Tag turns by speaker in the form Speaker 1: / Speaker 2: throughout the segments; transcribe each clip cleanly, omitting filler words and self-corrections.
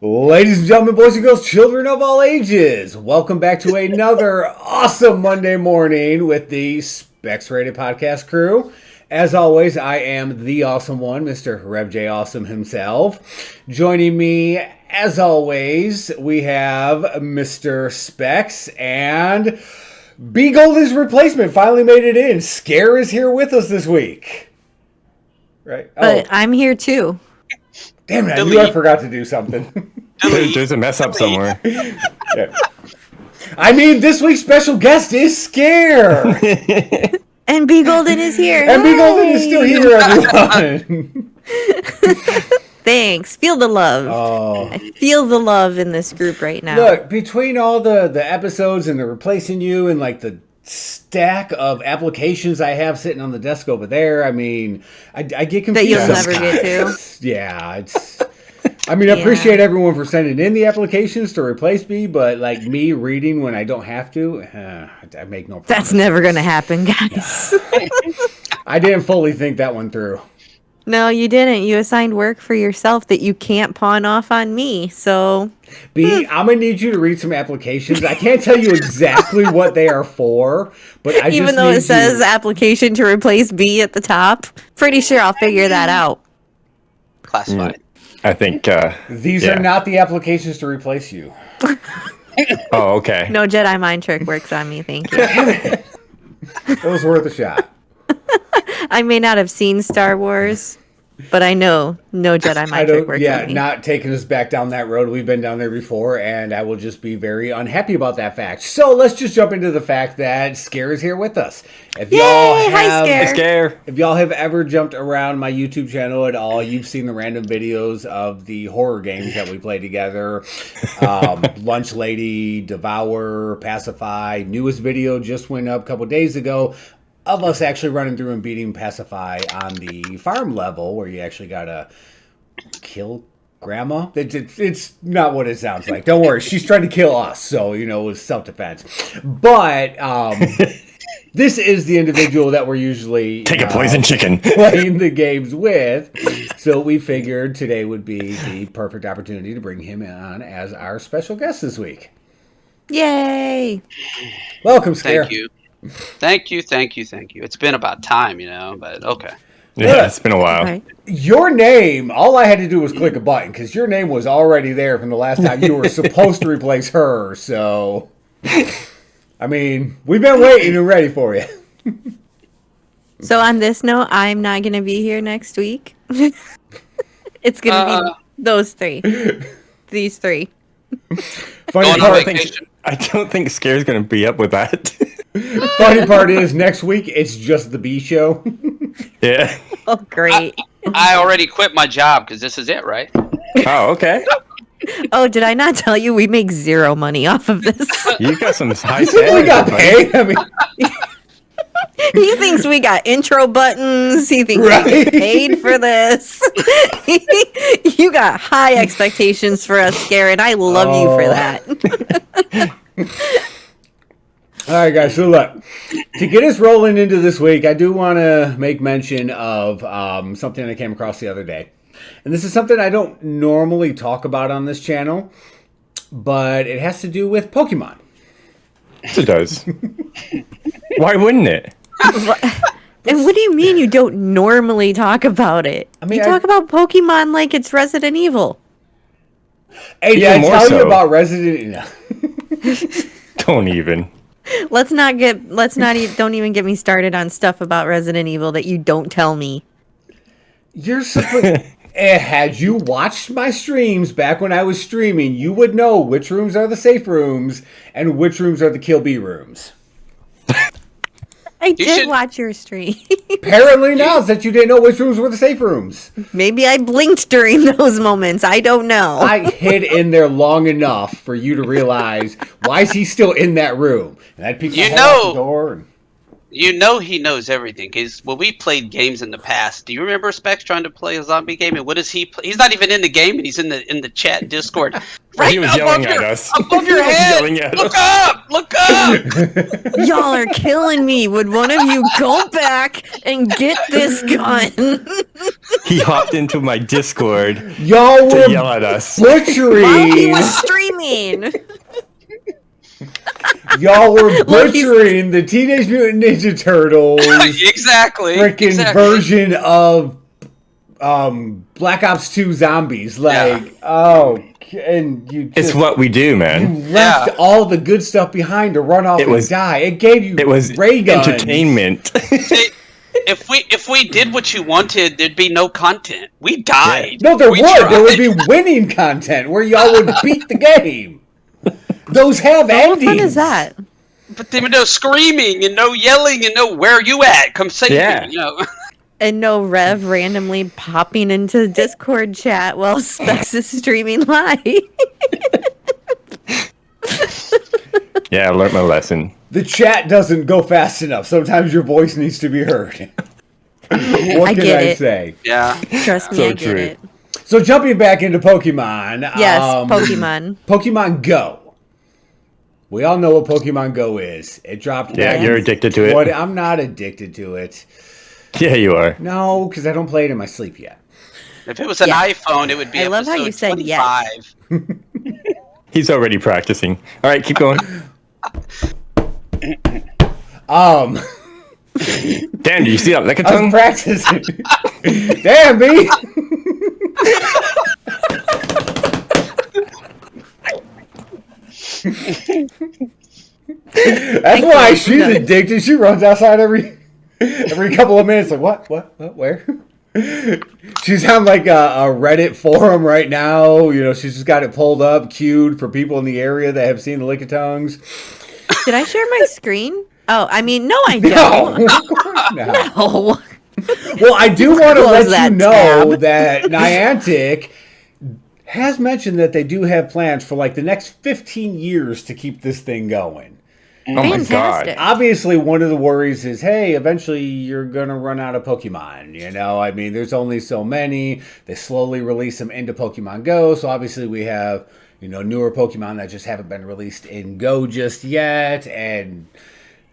Speaker 1: Ladies and gentlemen, boys and girls, children of all ages, welcome back to another awesome Monday morning with the SpecsRated podcast crew. As always, I am the awesome one, Mr. Rev J Awesome himself. Joining me, as always, we have Mr. Specs and B Golden's replacement finally made it in. S.C.A.R.E is here with us this week. Right?
Speaker 2: But I'm here too.
Speaker 1: Damn it, I knew I forgot to do something.
Speaker 3: There's a mess up somewhere.
Speaker 1: Yeah. I mean, this week's special guest is S.C.A.R.E.
Speaker 2: And B Golden is here.
Speaker 1: And B Golden is still here, everyone.
Speaker 2: Thanks. Feel the love.
Speaker 1: Oh.
Speaker 2: I feel the love in this group right now.
Speaker 1: Look, between all the episodes and the replacing you and like the stack of applications I have sitting on the desk over there, I mean, I get confused.
Speaker 2: That you'll never get to.
Speaker 1: Yeah, it's... I mean, I appreciate everyone for sending in the applications to replace me, but like me reading when I don't have to, I make no promises.
Speaker 2: That's never going to happen, guys.
Speaker 1: I didn't fully think that one through.
Speaker 2: No, you didn't. You assigned work for yourself that you can't pawn off on me, so...
Speaker 1: B, I'm going to need you to read some applications. I can't tell you exactly what they are for, but I
Speaker 2: even though it says application to replace B at the top, pretty sure I'll figure that out.
Speaker 4: Classified.
Speaker 3: I think
Speaker 1: these are not the applications to replace you.
Speaker 3: Oh, okay.
Speaker 2: No Jedi mind trick works on me, thank you.
Speaker 1: It was worth a shot.
Speaker 2: I may not have seen Star Wars, but I know no Jedi mind trick works on me.
Speaker 1: Not taking us back down that road. We've been down there before, and I will just be very unhappy about that fact. So let's just jump into the fact that S.C.A.R.E is here with us. If
Speaker 3: S.C.A.R.E.
Speaker 1: If y'all have ever jumped around my YouTube channel at all, you've seen the random videos of the horror games that we play together. Lunch Lady, Devour, Pacify. Newest video just went up a couple days ago of us actually running through and beating Pacify on the farm level where you actually gotta kill grandma. It's not what it sounds like. Don't worry. She's trying to kill us. So, it was self-defense. But this is the individual that we're usually
Speaker 3: take a poison chicken
Speaker 1: playing the games with. So we figured today would be the perfect opportunity to bring him on as our special guest this week.
Speaker 2: Yay!
Speaker 1: Welcome, S.C.A.R.E.
Speaker 4: Thank you. It's been about time, but okay.
Speaker 3: Yeah, it's been a while.
Speaker 2: Okay.
Speaker 1: Your name, all I had to do was click a button because your name was already there from the last time you were supposed to replace her. So, I mean, we've been waiting and ready for you.
Speaker 2: So on this note, I'm not going to be here next week. It's going to be those three. These three.
Speaker 1: Funny part,
Speaker 3: I don't think S.C.A.R.E is going to be up with that.
Speaker 1: Funny part is next week it's just the B show.
Speaker 3: Yeah.
Speaker 2: Oh, great.
Speaker 4: I already quit my job because this is it, right?
Speaker 3: Oh, okay.
Speaker 2: Oh, did I not tell you we make zero money off of this?
Speaker 3: You got some high
Speaker 1: We
Speaker 3: standards.
Speaker 1: got paid. I mean,
Speaker 2: He thinks we got intro buttons. He thinks we get paid for this. You got high expectations for us, S.C.A.R.E, and I love you for that.
Speaker 1: all right, guys. So look, to get us rolling into this week, I do want to make mention of something I came across the other day. And this is something I don't normally talk about on this channel, but it has to do with Pokemon.
Speaker 3: It does. Why wouldn't it?
Speaker 2: And what do you mean you don't normally talk about it?
Speaker 1: I mean,
Speaker 2: you talk about Pokemon like it's Resident Evil.
Speaker 1: Hey, did I
Speaker 3: more
Speaker 1: tell you
Speaker 3: so.
Speaker 1: about Resident Evil?
Speaker 3: Don't even.
Speaker 2: Don't even get me started on stuff about Resident Evil that you don't tell me.
Speaker 1: You're supposed... Had you watched my streams back when I was streaming, you would know which rooms are the safe rooms and which rooms are the Kill B rooms.
Speaker 2: I did watch your stream.
Speaker 1: Apparently now that you didn't know which rooms were the safe rooms.
Speaker 2: Maybe I blinked during those moments. I don't know.
Speaker 1: I hid in there long enough for you to realize, why is he still in that room? And I'd peek my head out the door. And...
Speaker 4: he knows everything. Because when we played games in the past, do you remember Specs trying to play a zombie game? And what does he play? He's not even in the game, and he's in the chat Discord.
Speaker 3: He was yelling at us.
Speaker 4: Above your head! Look up! Look up!
Speaker 2: Y'all are killing me. Would one of you go back and get this gun?
Speaker 3: He hopped into my Discord
Speaker 1: Y'all
Speaker 3: to
Speaker 1: were
Speaker 3: yell at us.
Speaker 2: While he
Speaker 1: butchering.
Speaker 2: was streaming.
Speaker 1: Y'all were
Speaker 2: Look, he's-
Speaker 1: butchering the Teenage Mutant Ninja Turtles
Speaker 4: Exactly.
Speaker 1: freaking
Speaker 4: exactly.
Speaker 1: version of Black Ops 2 Zombies. Like, and you just,
Speaker 3: It's what we do,
Speaker 1: you
Speaker 3: man.
Speaker 1: left all the good stuff behind to run off
Speaker 3: It was-
Speaker 1: and die. It gave you
Speaker 3: It was
Speaker 1: ray guns.
Speaker 3: entertainment.
Speaker 4: See, if we did what you wanted, there'd be no content. We died.
Speaker 1: No, there
Speaker 4: We
Speaker 1: would.
Speaker 4: tried.
Speaker 1: There would be winning content where y'all would beat the game. Those have
Speaker 2: What
Speaker 1: endings.
Speaker 2: fun is that?
Speaker 4: But there was no screaming and no yelling and no where you at? Come save
Speaker 3: Yeah.
Speaker 4: me. You know.
Speaker 2: And no Rev randomly popping into the Discord chat while Specs is streaming live.
Speaker 3: Yeah, I learned my lesson.
Speaker 1: The chat doesn't go fast enough. Sometimes your voice needs to be heard. What
Speaker 2: I
Speaker 1: can
Speaker 2: get
Speaker 1: I
Speaker 2: it.
Speaker 1: say?
Speaker 4: Yeah.
Speaker 2: Trust me,
Speaker 3: So
Speaker 2: I get
Speaker 3: true.
Speaker 2: it.
Speaker 1: So jumping back into Pokemon.
Speaker 2: Yes, Pokemon.
Speaker 1: Pokemon Go. We all know what Pokemon Go is. It dropped.
Speaker 3: Yeah,
Speaker 1: back
Speaker 3: you're
Speaker 1: in-
Speaker 3: addicted to it.
Speaker 1: What? I'm not addicted to it.
Speaker 3: Yeah, you are.
Speaker 1: No, because I don't play it in my sleep yet.
Speaker 4: If it was an
Speaker 2: Yeah.
Speaker 4: iPhone, it would be
Speaker 2: I love how you
Speaker 4: episode
Speaker 2: said yes.
Speaker 4: 25.
Speaker 3: He's already practicing. All right, keep going. Damn, do you see that lick of
Speaker 1: I was
Speaker 3: tongue?
Speaker 1: practicing. Damn, B. That's why she's addicted. She runs outside every couple of minutes. Like, what, where? She's on like a Reddit forum right now. You know, she's just got it pulled up, queued for people in the area that have seen the Lickitongues.
Speaker 2: Did I share my screen? Oh, I mean, no, I
Speaker 1: No,
Speaker 2: don't.
Speaker 1: of course not.
Speaker 2: Oh.
Speaker 1: Well, I do want to
Speaker 2: Close
Speaker 1: let you
Speaker 2: that
Speaker 1: know
Speaker 2: tab.
Speaker 1: that Niantic has mentioned that they do have plans for like the next 15 years to keep this thing going.
Speaker 3: Oh my god.
Speaker 2: Fantastic.
Speaker 1: Obviously, one of the worries is, hey, eventually you're going to run out of Pokemon. You know, I mean, there's only so many. They slowly release them into Pokemon Go. So obviously we have, you know, newer Pokemon that just haven't been released in Go just yet. And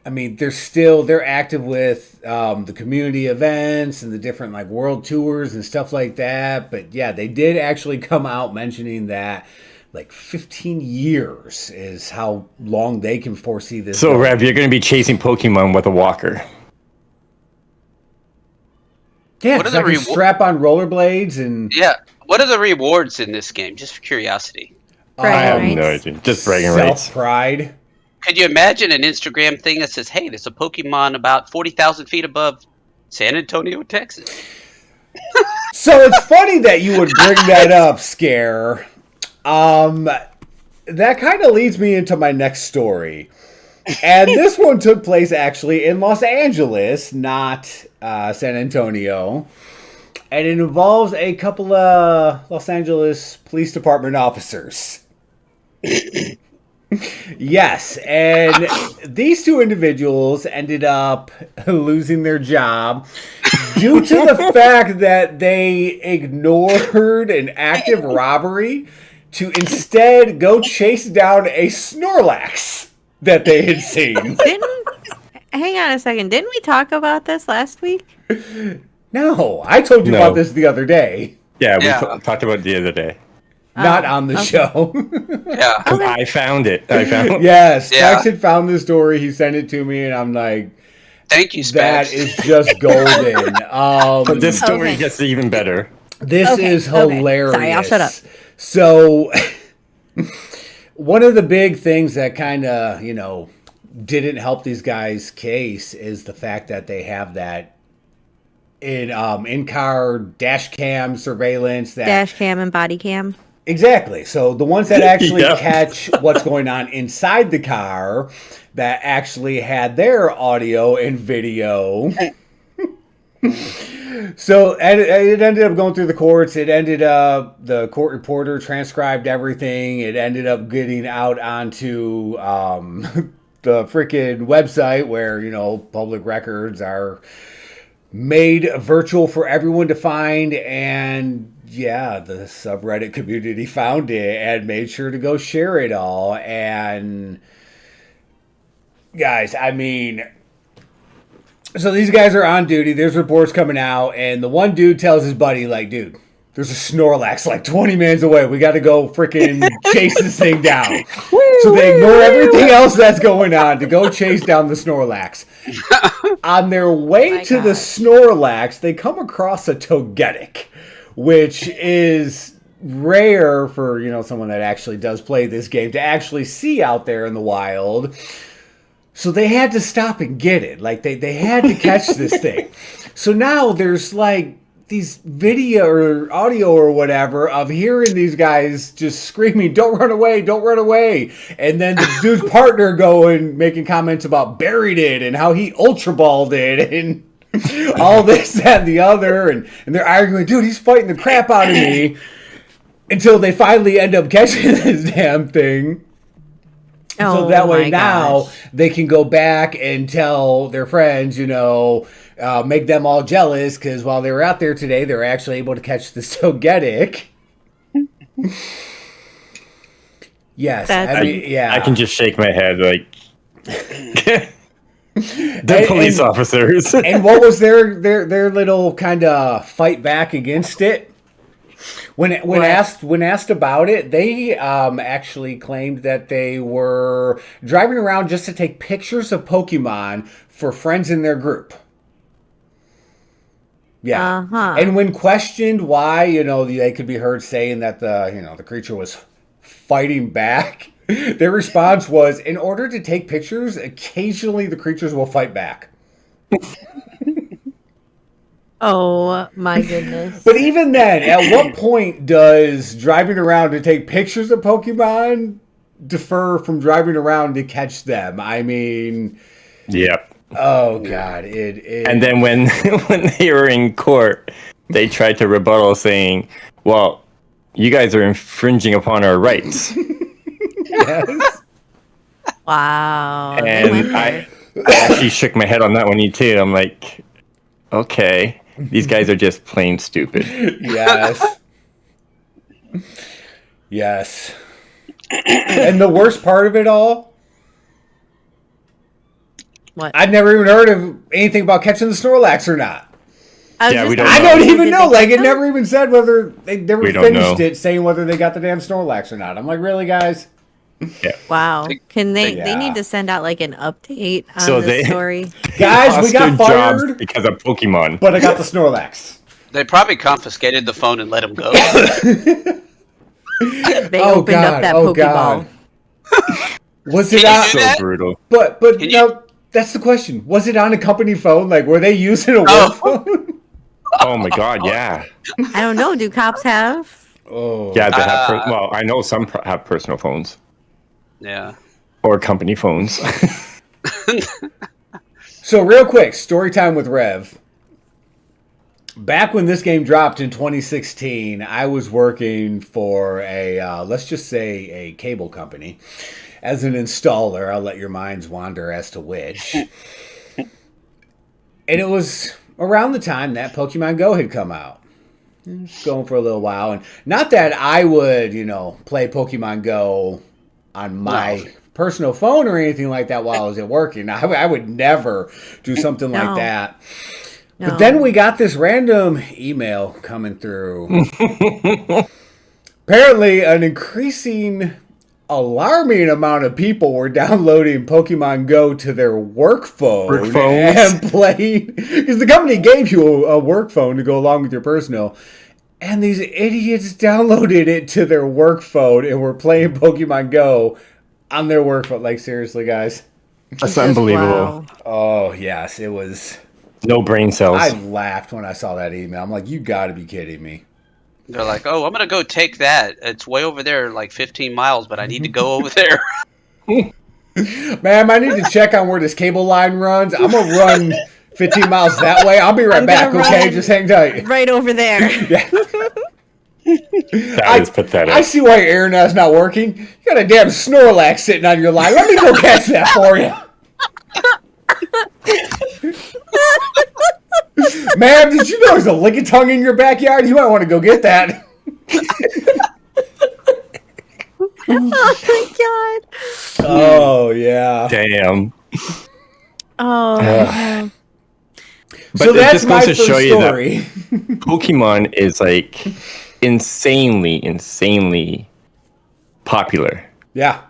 Speaker 1: I mean, they're active with the community events and the different like world tours and stuff like that. But yeah, they did actually come out mentioning that like 15 years is how long they can foresee this.
Speaker 3: So,
Speaker 1: going.
Speaker 3: Rev, you're going to be chasing Pokemon with a walker.
Speaker 1: Yeah,
Speaker 4: What are
Speaker 1: 'cause
Speaker 4: the
Speaker 1: I can
Speaker 4: reward-
Speaker 1: strap on rollerblades and
Speaker 4: Yeah. What are the rewards in this game? Just for curiosity.
Speaker 3: I have
Speaker 2: Bragging
Speaker 3: no
Speaker 2: rights.
Speaker 3: idea. Just bragging rights.
Speaker 1: self-pride.
Speaker 4: Could you imagine an Instagram thing that says, "Hey, there's a Pokemon about 40,000 feet above San Antonio, Texas"?
Speaker 1: So it's funny that you would bring that up, Scare. That kind of leads me into my next story. And this one took place actually in Los Angeles, not San Antonio. And it involves a couple of Los Angeles Police Department officers. Yes, and these two individuals ended up losing their job due to the fact that they ignored an active robbery to instead go chase down a Snorlax that they had seen.
Speaker 2: Hang on a second. Didn't we talk about this last week?
Speaker 1: No, I told you
Speaker 3: No.
Speaker 1: about this the other day,
Speaker 3: Yeah, we
Speaker 4: Yeah.
Speaker 3: talked about it the other day.
Speaker 1: not on the show.
Speaker 4: Yeah.
Speaker 2: Okay.
Speaker 3: I found it. I found
Speaker 1: Yes,
Speaker 4: Yeah.
Speaker 1: Tex had found the story. He sent it to me, and I'm like,
Speaker 4: Thank you,
Speaker 1: that
Speaker 4: Specs.
Speaker 1: is just golden.
Speaker 3: But this story
Speaker 2: Okay.
Speaker 3: gets even better.
Speaker 1: This
Speaker 2: Okay,
Speaker 1: is
Speaker 2: okay.
Speaker 1: hilarious.
Speaker 2: Sorry, I'll shut up.
Speaker 1: So, one of the big things that kind of, you know, didn't help these guys' case is the fact that they have that in-car dash cam surveillance. That
Speaker 2: Dash cam and body cam.
Speaker 1: Exactly. So the ones that actually
Speaker 3: Yeah.
Speaker 1: catch what's going on inside the car, that actually had their audio and video. So and it ended up going through the courts. It ended up, the court reporter transcribed everything. It ended up getting out onto the freaking website where, you know, public records are made virtual for everyone to find. And yeah, the subreddit community found it and made sure to go share it all. And guys, I mean, so these guys are on duty. There's reports coming out, and the one dude tells his buddy, like, dude, there's a Snorlax like 20 minutes away. We got to go freaking chase this thing down. So they ignore everything else that's going on to go chase down the Snorlax. On their way to the Snorlax, they come across a Togetic, which is rare for, you know, someone that actually does play this game to actually see out there in the wild. So they had to stop and get it. Like, they had to catch this thing. So now there's, like, these video or audio or whatever of hearing these guys just screaming, don't run away, don't run away. And then the dude's partner going, making comments about buried it and how he Ultra Balled it and all this, that, and the other. And they're arguing, dude, he's fighting the crap out of me. Until they finally end up catching this damn thing. So that way now they can go back and tell their friends, you know, make them all jealous because while they were out there today, they were actually able to catch the Togetic. Yes, I mean, yeah.
Speaker 3: I can just shake my head like the police officers.
Speaker 1: And what was their little kind of fight back against it? When asked about it, they actually claimed that they were driving around just to take pictures of Pokemon for friends in their group. Yeah. Uh-huh. And when questioned why, you know, they could be heard saying that the creature was fighting back, their response was, in order to take pictures, occasionally the creatures will fight back.
Speaker 2: Oh my goodness.
Speaker 1: But even then, at what point does driving around to take pictures of Pokemon differ from driving around to catch them? I mean...
Speaker 3: Yep.
Speaker 1: Oh, God.
Speaker 3: And then when they were in court, they tried to rebuttal saying, well, you guys are infringing upon our rights.
Speaker 1: Yes.
Speaker 2: Wow.
Speaker 3: And I actually shook my head on that one too. I'm like, okay. These guys are just plain stupid.
Speaker 1: Yes. Yes. And the worst part of it all?
Speaker 2: What?
Speaker 1: I'd never even heard of anything about catching the Snorlax or not.
Speaker 3: We don't know.
Speaker 1: I don't even know. Like, it never even said whether they never finished
Speaker 3: know.
Speaker 1: it saying whether they got the damn Snorlax or not. I'm like, really, guys?
Speaker 3: Yeah.
Speaker 2: Wow. Can they need to send out like an update on the story.
Speaker 1: Guys, we got fired
Speaker 3: because of Pokemon.
Speaker 1: But I got the Snorlax.
Speaker 4: They probably confiscated the phone and let him go.
Speaker 2: They opened up that Pokeball.
Speaker 1: Was it
Speaker 3: so brutal?
Speaker 1: But no, that's the question. Was it on a company phone? Like, were they using a work phone?
Speaker 3: Oh my God, yeah.
Speaker 2: I don't know. Do cops have?
Speaker 1: Oh.
Speaker 3: Yeah, they have. Well, I know some have personal phones.
Speaker 4: Yeah.
Speaker 3: Or company phones.
Speaker 1: So real quick, story time with Rev. Back when this game dropped in 2016, I was working for a, let's just say a cable company as an installer. I'll let your minds wander as to which. And it was around the time that Pokemon Go had come out. Going for a little while. And not that I would, play Pokemon Go on my personal phone or anything like that while I was at work. I would never do something like that. No. But then we got this random email coming through. Apparently, an increasing, alarming amount of people were downloading Pokemon Go to their work phone and playing. Because the company gave you a work phone to go along with your personal. And these idiots downloaded it to their work phone and were playing Pokemon Go on their work phone. Like, seriously, guys.
Speaker 3: That's unbelievable.
Speaker 2: Wow.
Speaker 1: Oh, yes, it was.
Speaker 3: No brain cells.
Speaker 1: I laughed when I saw that email. I'm like, you got to be kidding me.
Speaker 4: They're like, oh, I'm going to go take that. It's way over there, like 15 miles, but I need to go over there.
Speaker 1: Ma'am, I need to check on where this cable line runs. I'm going to run 15 miles that way. I'll be right back, okay? Just hang tight.
Speaker 2: Right over there.
Speaker 1: Yeah.
Speaker 3: That is pathetic.
Speaker 1: I see why your internet's not working. You got a damn Snorlax sitting on your line. Let me go catch that for you. Ma'am, did you know there's a lickitung in your backyard? You might want to go get that.
Speaker 2: Oh my God.
Speaker 1: Oh, yeah.
Speaker 3: Damn.
Speaker 2: Oh.
Speaker 3: But
Speaker 1: So
Speaker 3: it
Speaker 1: that's
Speaker 3: just
Speaker 1: my
Speaker 3: goes to
Speaker 1: first
Speaker 3: show you that
Speaker 1: story.
Speaker 3: Pokemon is like insanely popular.
Speaker 1: Yeah.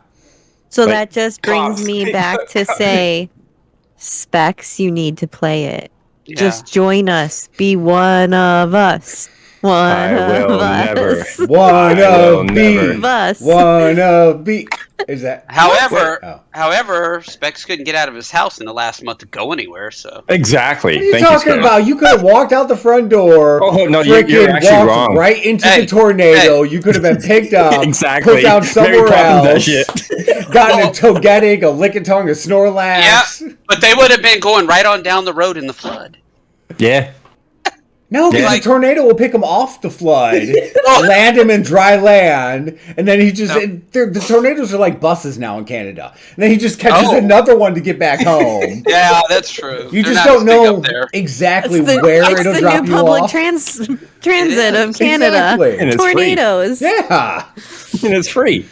Speaker 2: So
Speaker 3: Like,
Speaker 2: that just brings
Speaker 3: cops.
Speaker 2: me back to say, Specs, you need to play it.
Speaker 4: Yeah.
Speaker 2: Just join us. Be one of us. One
Speaker 3: I will
Speaker 2: of us.
Speaker 3: never.
Speaker 1: One
Speaker 3: I will
Speaker 1: of
Speaker 3: never.
Speaker 1: B.
Speaker 2: Us.
Speaker 1: One of B. Is that?
Speaker 4: However,
Speaker 1: Oh.
Speaker 4: however, Specs couldn't get out of his house in the last month to go anywhere. So
Speaker 3: Exactly.
Speaker 1: What are you
Speaker 3: Thank
Speaker 1: talking
Speaker 3: Scare.
Speaker 1: about? You could have walked out the front door.
Speaker 3: Oh, no,
Speaker 1: freaking
Speaker 3: you're actually
Speaker 1: walked
Speaker 3: wrong.
Speaker 1: right into
Speaker 4: Hey,
Speaker 1: the tornado. You could have been picked up,
Speaker 3: Exactly.
Speaker 1: put down
Speaker 3: Mary
Speaker 1: somewhere
Speaker 3: Poppins that
Speaker 1: else,
Speaker 3: shit.
Speaker 1: gotten
Speaker 4: Well-
Speaker 1: a Togetic, a Lickitung, a Snorlax.
Speaker 4: yeah, but they would have been going right on down the road in the flood.
Speaker 3: Yeah.
Speaker 1: No, because
Speaker 4: Like-
Speaker 1: the tornado will pick him off the flood,
Speaker 4: Oh.
Speaker 1: land him in dry land, and then he just...
Speaker 4: No.
Speaker 1: The tornadoes are like buses now in Canada. And then he just catches
Speaker 4: Oh.
Speaker 1: another one to get back home.
Speaker 4: Yeah, that's true.
Speaker 1: You
Speaker 4: They're
Speaker 1: just
Speaker 4: not
Speaker 1: don't
Speaker 4: as big
Speaker 1: know
Speaker 4: up there.
Speaker 1: exactly
Speaker 2: It's the,
Speaker 1: where
Speaker 2: it's
Speaker 1: it'll
Speaker 2: the
Speaker 1: drop
Speaker 2: new
Speaker 1: you
Speaker 2: public
Speaker 1: off.
Speaker 2: transit of
Speaker 4: is.
Speaker 2: Canada.
Speaker 1: Exactly.
Speaker 3: And it's free.
Speaker 2: Tornadoes.
Speaker 1: Yeah.
Speaker 3: And it's free.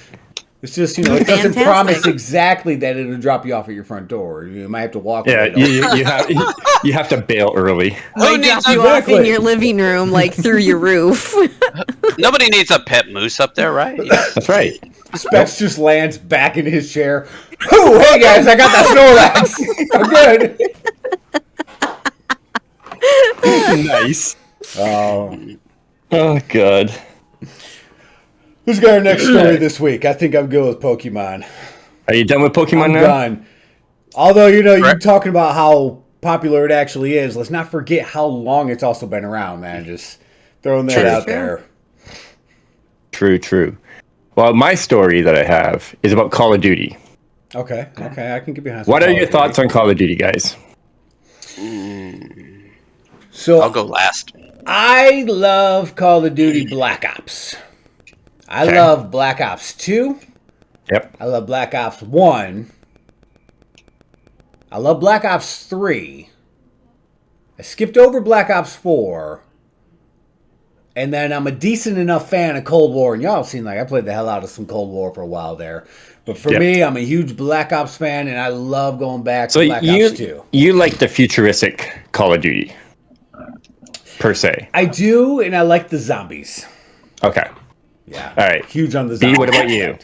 Speaker 1: It's just, it doesn't
Speaker 2: Fantastic.
Speaker 1: promise exactly that it'll drop you off at your front door. You might have to walk
Speaker 3: Yeah,
Speaker 1: a little.
Speaker 3: you have to bail early.
Speaker 2: They
Speaker 4: Who
Speaker 2: drop
Speaker 4: needs
Speaker 2: you
Speaker 4: a-
Speaker 2: off in
Speaker 1: Exactly.
Speaker 2: your living room, like through your roof.
Speaker 4: Nobody needs a pet moose up there, right?
Speaker 3: That's right.
Speaker 1: Specs just lands back in his chair. Oh, hey guys, I got that Snorlax. I'm good.
Speaker 3: Nice.
Speaker 1: Oh.
Speaker 3: Oh god.
Speaker 1: Who's got our next story this week? I think I'm good with Pokemon.
Speaker 3: Are you done with Pokemon
Speaker 1: I'm
Speaker 3: now?
Speaker 1: done. Although, you're
Speaker 4: Right.
Speaker 1: talking about how popular it actually is, let's not forget how long it's also been around, man. Just throwing that
Speaker 3: True.
Speaker 1: out
Speaker 2: Sure.
Speaker 1: there.
Speaker 3: True. Well, my story that I have is about Call of Duty.
Speaker 1: Okay, I can get behind some
Speaker 3: What are
Speaker 1: Call
Speaker 3: your
Speaker 1: of
Speaker 3: thoughts
Speaker 1: Duty.
Speaker 3: on Call of Duty, guys?
Speaker 1: So,
Speaker 4: I'll go last.
Speaker 1: I love Call of Duty Black Ops. I
Speaker 3: Okay.
Speaker 1: love Black Ops 2.
Speaker 3: Yep.
Speaker 1: I love Black Ops 1. I love Black Ops 3. I skipped over Black Ops 4. And then I'm a decent enough fan of Cold War. And y'all have seen, I played the hell out of some Cold War for a while there. But for
Speaker 3: Yep.
Speaker 1: me, I'm a huge Black Ops fan, and I love going back
Speaker 3: So
Speaker 1: to Black Ops 2.
Speaker 3: you like the futuristic Call of Duty, per se.
Speaker 1: I do, and I like the zombies.
Speaker 3: Okay.
Speaker 1: Yeah.
Speaker 3: All right.
Speaker 1: Huge on the
Speaker 3: B,
Speaker 1: zombies.
Speaker 3: what about you?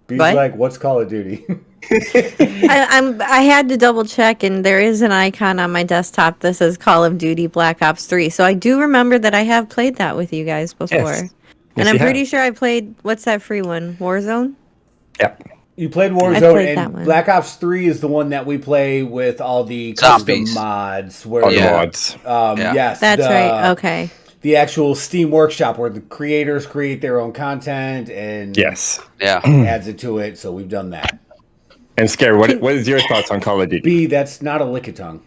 Speaker 1: B's
Speaker 2: What?
Speaker 1: like, what's Call of Duty?
Speaker 2: I had to double check, and there is an icon on my desktop that says Call of Duty Black Ops 3. So I do remember that I have played that with you guys before.
Speaker 3: Yes.
Speaker 2: And
Speaker 3: Yes,
Speaker 2: I'm
Speaker 3: you
Speaker 2: pretty
Speaker 3: have.
Speaker 2: sure I played, what's that free one? Warzone?
Speaker 3: Yep.
Speaker 1: You played
Speaker 2: I
Speaker 1: Warzone,
Speaker 2: played that
Speaker 1: and
Speaker 2: one.
Speaker 1: Black Ops 3 is the one that we play with all the
Speaker 4: Zombies.
Speaker 1: custom mods. Where
Speaker 3: All the
Speaker 4: Yeah.
Speaker 3: mods.
Speaker 4: Yeah.
Speaker 1: Yes,
Speaker 2: That's
Speaker 1: the,
Speaker 2: right. Okay.
Speaker 1: The actual Steam Workshop where the creators create their own content and
Speaker 3: Yes.
Speaker 4: Yeah.
Speaker 1: adds it to it. So we've done that.
Speaker 3: And Scare, what is your thoughts on Call of Duty?
Speaker 1: B, that's not a Lickitung.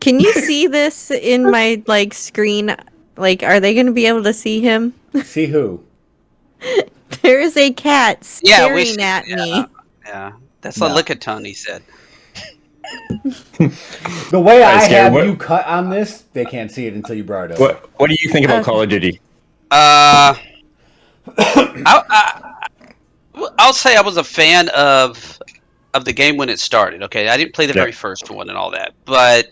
Speaker 2: Can you see this in my screen? Are they going to be able to see him?
Speaker 1: See who?
Speaker 2: There is a cat
Speaker 4: Yeah, we
Speaker 2: staring
Speaker 4: see-
Speaker 2: at me.
Speaker 4: Yeah. That's
Speaker 1: No.
Speaker 4: a lickitung, he said.
Speaker 1: The way I
Speaker 3: Scare,
Speaker 1: have
Speaker 3: what-
Speaker 1: you cut on this, they can't see it until you brought it up.
Speaker 3: What do you think about
Speaker 2: Okay.
Speaker 3: Call of Duty?
Speaker 4: I'll say I was a fan of the game when it started. Okay, I didn't play the
Speaker 3: Yeah.
Speaker 4: very first one and all that, but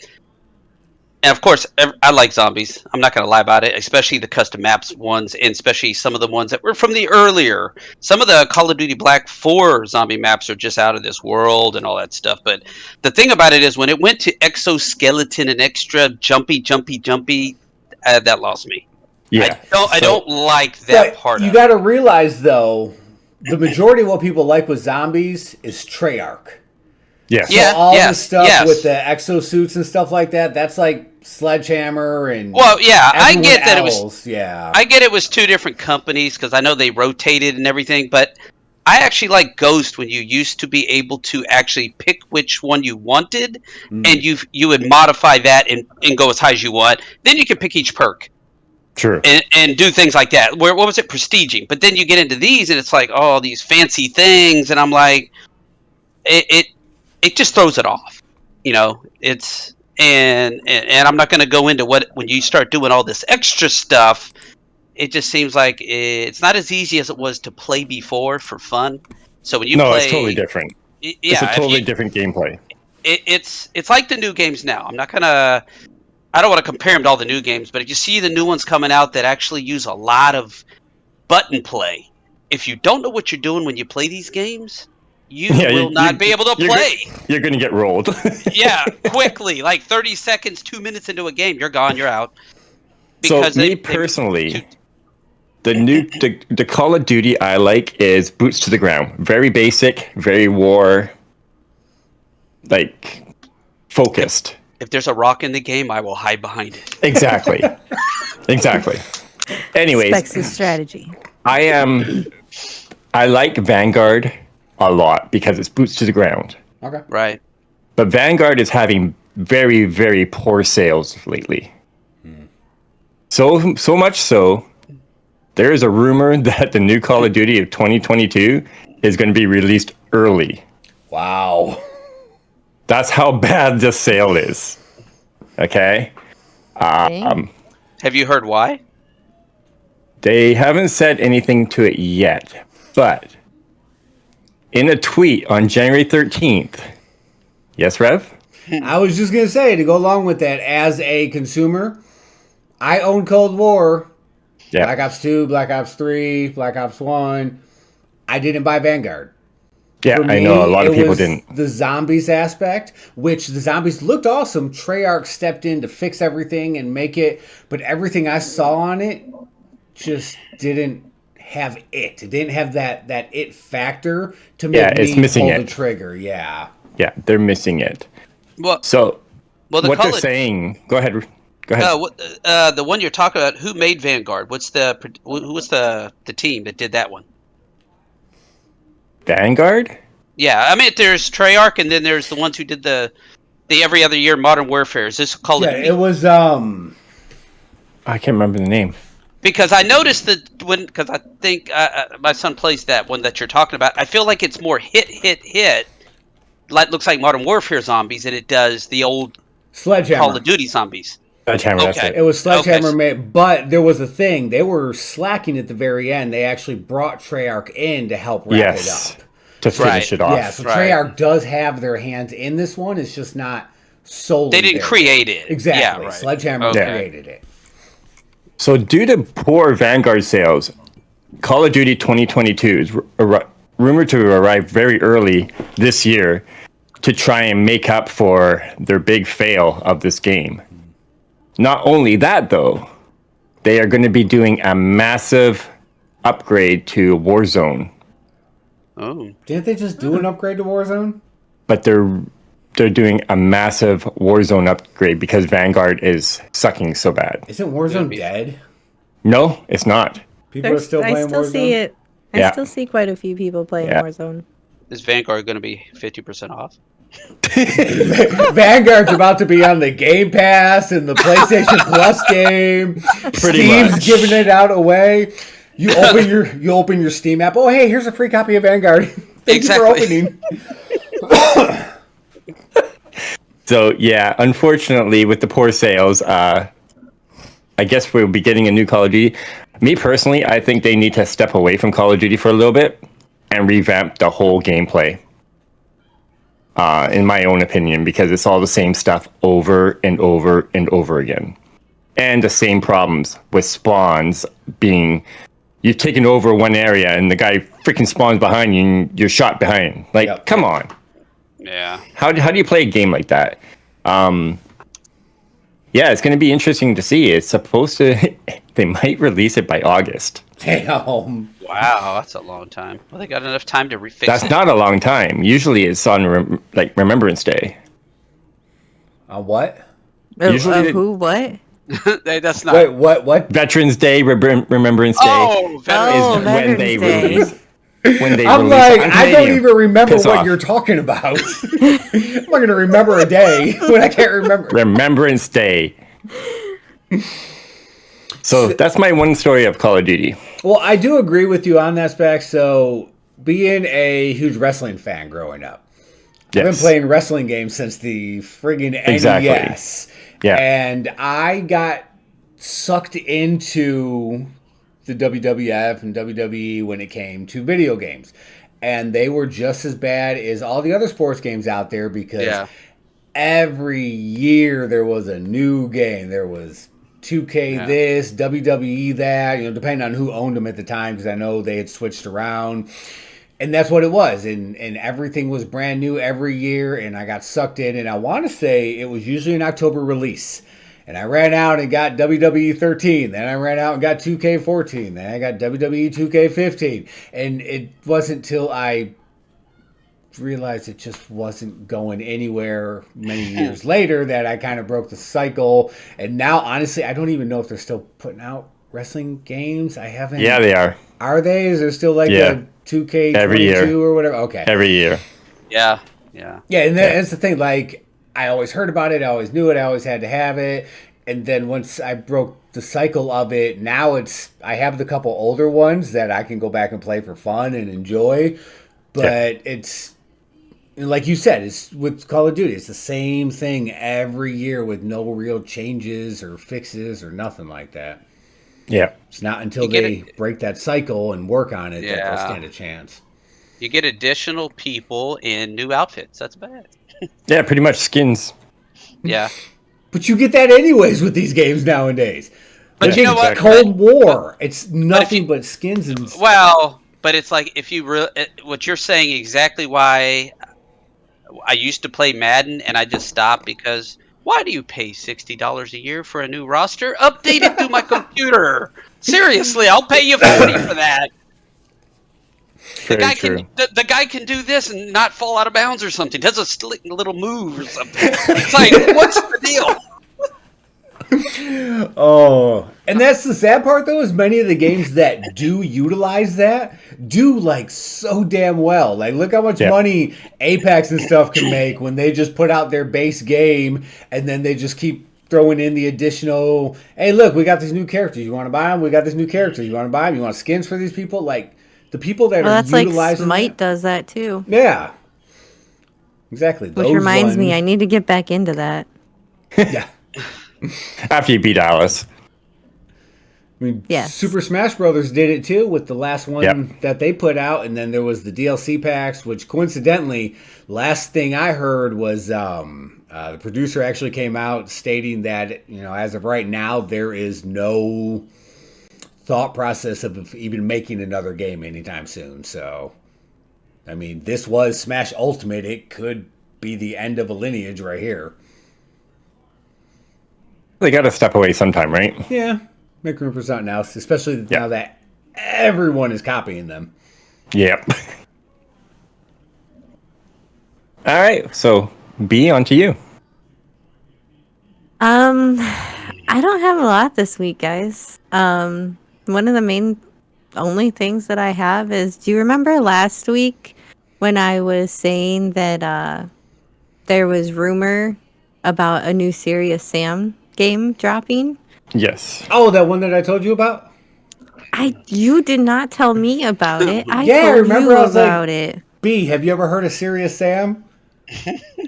Speaker 4: and of course I like zombies. I'm not gonna lie about it, especially the custom maps ones, and especially some of the ones that were from the earlier. Some of the Call of Duty Black 4 zombie maps are just out of this world and all that stuff. But the thing about it is when it went to exoskeleton and extra jumpy, that lost me.
Speaker 3: Yeah.
Speaker 4: I don't like that
Speaker 1: But
Speaker 4: part
Speaker 1: you
Speaker 4: of
Speaker 1: got to realize, though, the majority of what people like with zombies is Treyarch.
Speaker 3: Yes.
Speaker 4: Yeah.
Speaker 1: All the
Speaker 4: yes,
Speaker 1: stuff
Speaker 4: yes.
Speaker 1: with the exosuits and stuff like that, that's like Sledgehammer and
Speaker 4: Well, yeah, I
Speaker 1: everyone
Speaker 4: get that it was.
Speaker 1: else, yeah.
Speaker 4: I get it was two different companies because I know they rotated and everything, but I actually like Ghost when you used to be able to actually pick which one you wanted, and you would modify that and go as high as you want. Then you can pick each perk
Speaker 3: True.
Speaker 4: and do things like that. What was it, prestiging? But then you get into these and it's like, oh, these fancy things, and I'm like, it just throws it off. It's and I'm not going to go into when you start doing all this extra stuff. It just seems like it's not as easy as it was to play before for fun. So when you play,
Speaker 3: it's totally different. It's a
Speaker 4: yeah,
Speaker 3: totally different gameplay.
Speaker 4: it's like the new games now. I don't want to compare them to all the new games, but if you see the new ones coming out that actually use a lot of button play, if you don't know what you're doing when you play these games, you will not be able to play.
Speaker 3: You're going to get rolled.
Speaker 4: Yeah, quickly, like 30 seconds, 2 minutes into a game, you're gone, you're out.
Speaker 3: So me personally, the Call of Duty I like is boots to the ground. Very basic, very war, like focused.
Speaker 4: If there's a rock in the game, I will hide behind it.
Speaker 3: Exactly. Exactly. Anyways,
Speaker 2: Specs' strategy.
Speaker 3: I like Vanguard a lot because it's boots to the ground.
Speaker 1: Okay.
Speaker 4: Right.
Speaker 3: But Vanguard is having very, very poor sales lately. So much so, there is a rumor that the new Call of Duty of 2022 is going to be released early.
Speaker 1: Wow.
Speaker 3: That's how bad this sale is. Okay?
Speaker 4: Have you heard why?
Speaker 3: They haven't said anything to it yet, but in a tweet on January 13th, yes, Rev?
Speaker 1: I was just going to say, to go along with that, as a consumer, I own Cold War, Black Ops 2, Black Ops 3, Black Ops 1. I didn't buy Vanguard.
Speaker 3: Yeah, I know a lot of people didn't.
Speaker 1: The zombies aspect, which the zombies looked awesome. Treyarch stepped in to fix everything and make it, but everything I saw on it just didn't have it. It didn't have that it factor to make me pull the trigger. Yeah.
Speaker 3: Yeah, they're missing it.
Speaker 4: Well,
Speaker 3: what they're saying. Go ahead.
Speaker 4: The one you're talking about, who made Vanguard? What's the team that did that one?
Speaker 3: Vanguard?
Speaker 4: Yeah, I mean, there's Treyarch, and then there's the ones who did the every other year Modern Warfare. Is this Call of Duty?
Speaker 1: It was
Speaker 3: I can't remember the name.
Speaker 4: Because I noticed that because I think my son plays that one that you're talking about. I feel like it's more hit. Like looks like Modern Warfare zombies than it does the old
Speaker 1: Sledgehammer
Speaker 4: Call of Duty zombies.
Speaker 3: Sledgehammer, that's it.
Speaker 1: It was Sledgehammer made, but there was a thing. They were slacking at the very end. They actually brought Treyarch in to help wrap it up.
Speaker 3: To finish it off.
Speaker 1: Yeah, so Treyarch does have their hands in this one. It's just not solely
Speaker 4: They didn't create it.
Speaker 1: Exactly.
Speaker 4: Yeah, right.
Speaker 1: Sledgehammer created it.
Speaker 3: So due to poor Vanguard sales, Call of Duty 2022 is rumored to arrive very early this year to try and make up for their big fail of this game. Not only that, though, they are going to be doing a massive upgrade to Warzone.
Speaker 4: Oh.
Speaker 1: Didn't they just do an upgrade to Warzone?
Speaker 3: But they're doing a massive Warzone upgrade because Vanguard is sucking so bad.
Speaker 1: Isn't Warzone dead?
Speaker 3: No, it's not.
Speaker 1: People are still playing Warzone?
Speaker 2: I still see it. I still see quite a few people playing Warzone.
Speaker 4: Is Vanguard going to be 50% off?
Speaker 1: Vanguard's about to be on the Game Pass and the PlayStation Plus game. Steam's giving it out away. You open your Steam app. Oh, hey, here's a free copy of Vanguard. Thank you for opening.
Speaker 3: So yeah, unfortunately, with the poor sales, I guess we'll be getting a new Call of Duty. Me personally, I think they need to step away from Call of Duty for a little bit and revamp the whole gameplay. In my own opinion, because it's all the same stuff over and over and over again. And the same problems with spawns being, you've taken over one area and the guy freaking spawns behind you and you're shot behind. Like, come on.
Speaker 4: Yeah.
Speaker 3: How do you play a game like that? Yeah, it's going to be interesting to see. It's supposed to, they might release it by August.
Speaker 1: Damn.
Speaker 4: Wow, that's a long time. Well, they got enough time to refix it.
Speaker 3: That's not a long time. Usually it's on Remembrance Day.
Speaker 1: What?
Speaker 3: Usually
Speaker 2: who? What?
Speaker 4: That's not.
Speaker 1: Wait, what?
Speaker 3: Veterans Day, Remembrance Day.
Speaker 4: Oh,
Speaker 3: is when they release. When they
Speaker 1: I'm
Speaker 3: release.
Speaker 1: like, I don't even remember what you're talking about. I'm not going to remember a day when I can't remember.
Speaker 3: Remembrance Day. So that's my one story of Call of Duty.
Speaker 1: Well, I do agree with you on that, Spec. So, being a huge wrestling fan growing up, I've been playing wrestling games since the friggin' NES.
Speaker 3: Yeah.
Speaker 1: And I got sucked into the WWF and WWE when it came to video games. and they were just as bad as all the other sports games out there because
Speaker 4: Yeah.
Speaker 1: every year there was a new game. There was 2K
Speaker 4: Yeah.
Speaker 1: this, WWE that, depending on who owned them at the time, because I know they had switched around. And that's what it was. And everything was brand new every year. And I got sucked in. And I want to say it was usually an October release. And I ran out and got WWE 13. Then I ran out and got 2K14. Then I got WWE 2K15. And it wasn't till I realized it just wasn't going anywhere many years later that I kind of broke the cycle. And now, honestly, I don't even know if they're still putting out wrestling games. I haven't.
Speaker 3: Yeah, they are.
Speaker 1: Are they? Is there still like a 2K22
Speaker 3: every year
Speaker 1: or whatever? Okay.
Speaker 3: Every year.
Speaker 4: Yeah. Yeah.
Speaker 1: Yeah, and that's the thing. Like, I always heard about it. I always knew it. I always had to have it. And then once I broke the cycle of it, now I have the couple older ones that I can go back and play for fun and enjoy. But it's, like you said, it's with Call of Duty. It's the same thing every year with no real changes or fixes or nothing like that.
Speaker 3: Yeah.
Speaker 1: It's not until they break that cycle and work on it that they'll stand a chance.
Speaker 4: You get additional people in new outfits. That's bad.
Speaker 3: Yeah, pretty much skins.
Speaker 4: Yeah.
Speaker 1: But you get that anyways with these games nowadays.
Speaker 4: But you know what?
Speaker 1: Cold War. It's nothing but skins and...
Speaker 4: Well, but it's like if you what you're saying exactly why I used to play Madden and I just stopped because why do you pay $60 a year for a new roster? Update it through my computer. Seriously, I'll pay you $40 for that. The guy can do this and not fall out of bounds or something. Does a slick little move or something. It's like, what's the deal?
Speaker 1: Oh, and that's the sad part though, is many of the games that do utilize that do like so damn well. Like, look how much money Apex and stuff can make when they just put out their base game and then they just keep throwing in the additional, hey, look, we got these new characters. You want to buy them? We got this new character. You want to buy them? You want skins for these people? Like, the people that are utilizing
Speaker 2: that's like Smite does that too.
Speaker 1: Yeah. Exactly.
Speaker 2: Which reminds me, I need to get back into that.
Speaker 1: Yeah.
Speaker 3: After you beat Alice.
Speaker 1: I mean, Super Smash Brothers did it too with the last one that they put out, and then there was the DLC packs, which coincidentally, last thing I heard was the producer actually came out stating that, as of right now, there is no thought process of even making another game anytime soon. So, I mean, this was Smash Ultimate. It could be the end of a lineage right here.
Speaker 3: They got to step away sometime, right?
Speaker 1: Yeah, make room for something else, especially now that everyone is copying them.
Speaker 3: Yep. All right, so B, on to you.
Speaker 2: I don't have a lot this week, guys. One of the only things that I have is, do you remember last week when I was saying that there was rumor about a new Serious Sam game dropping?
Speaker 3: Yes.
Speaker 1: Oh, that one that I told you about?
Speaker 2: You did not tell me about it. I
Speaker 1: told
Speaker 2: you about it.
Speaker 1: B, have you ever heard of Serious Sam?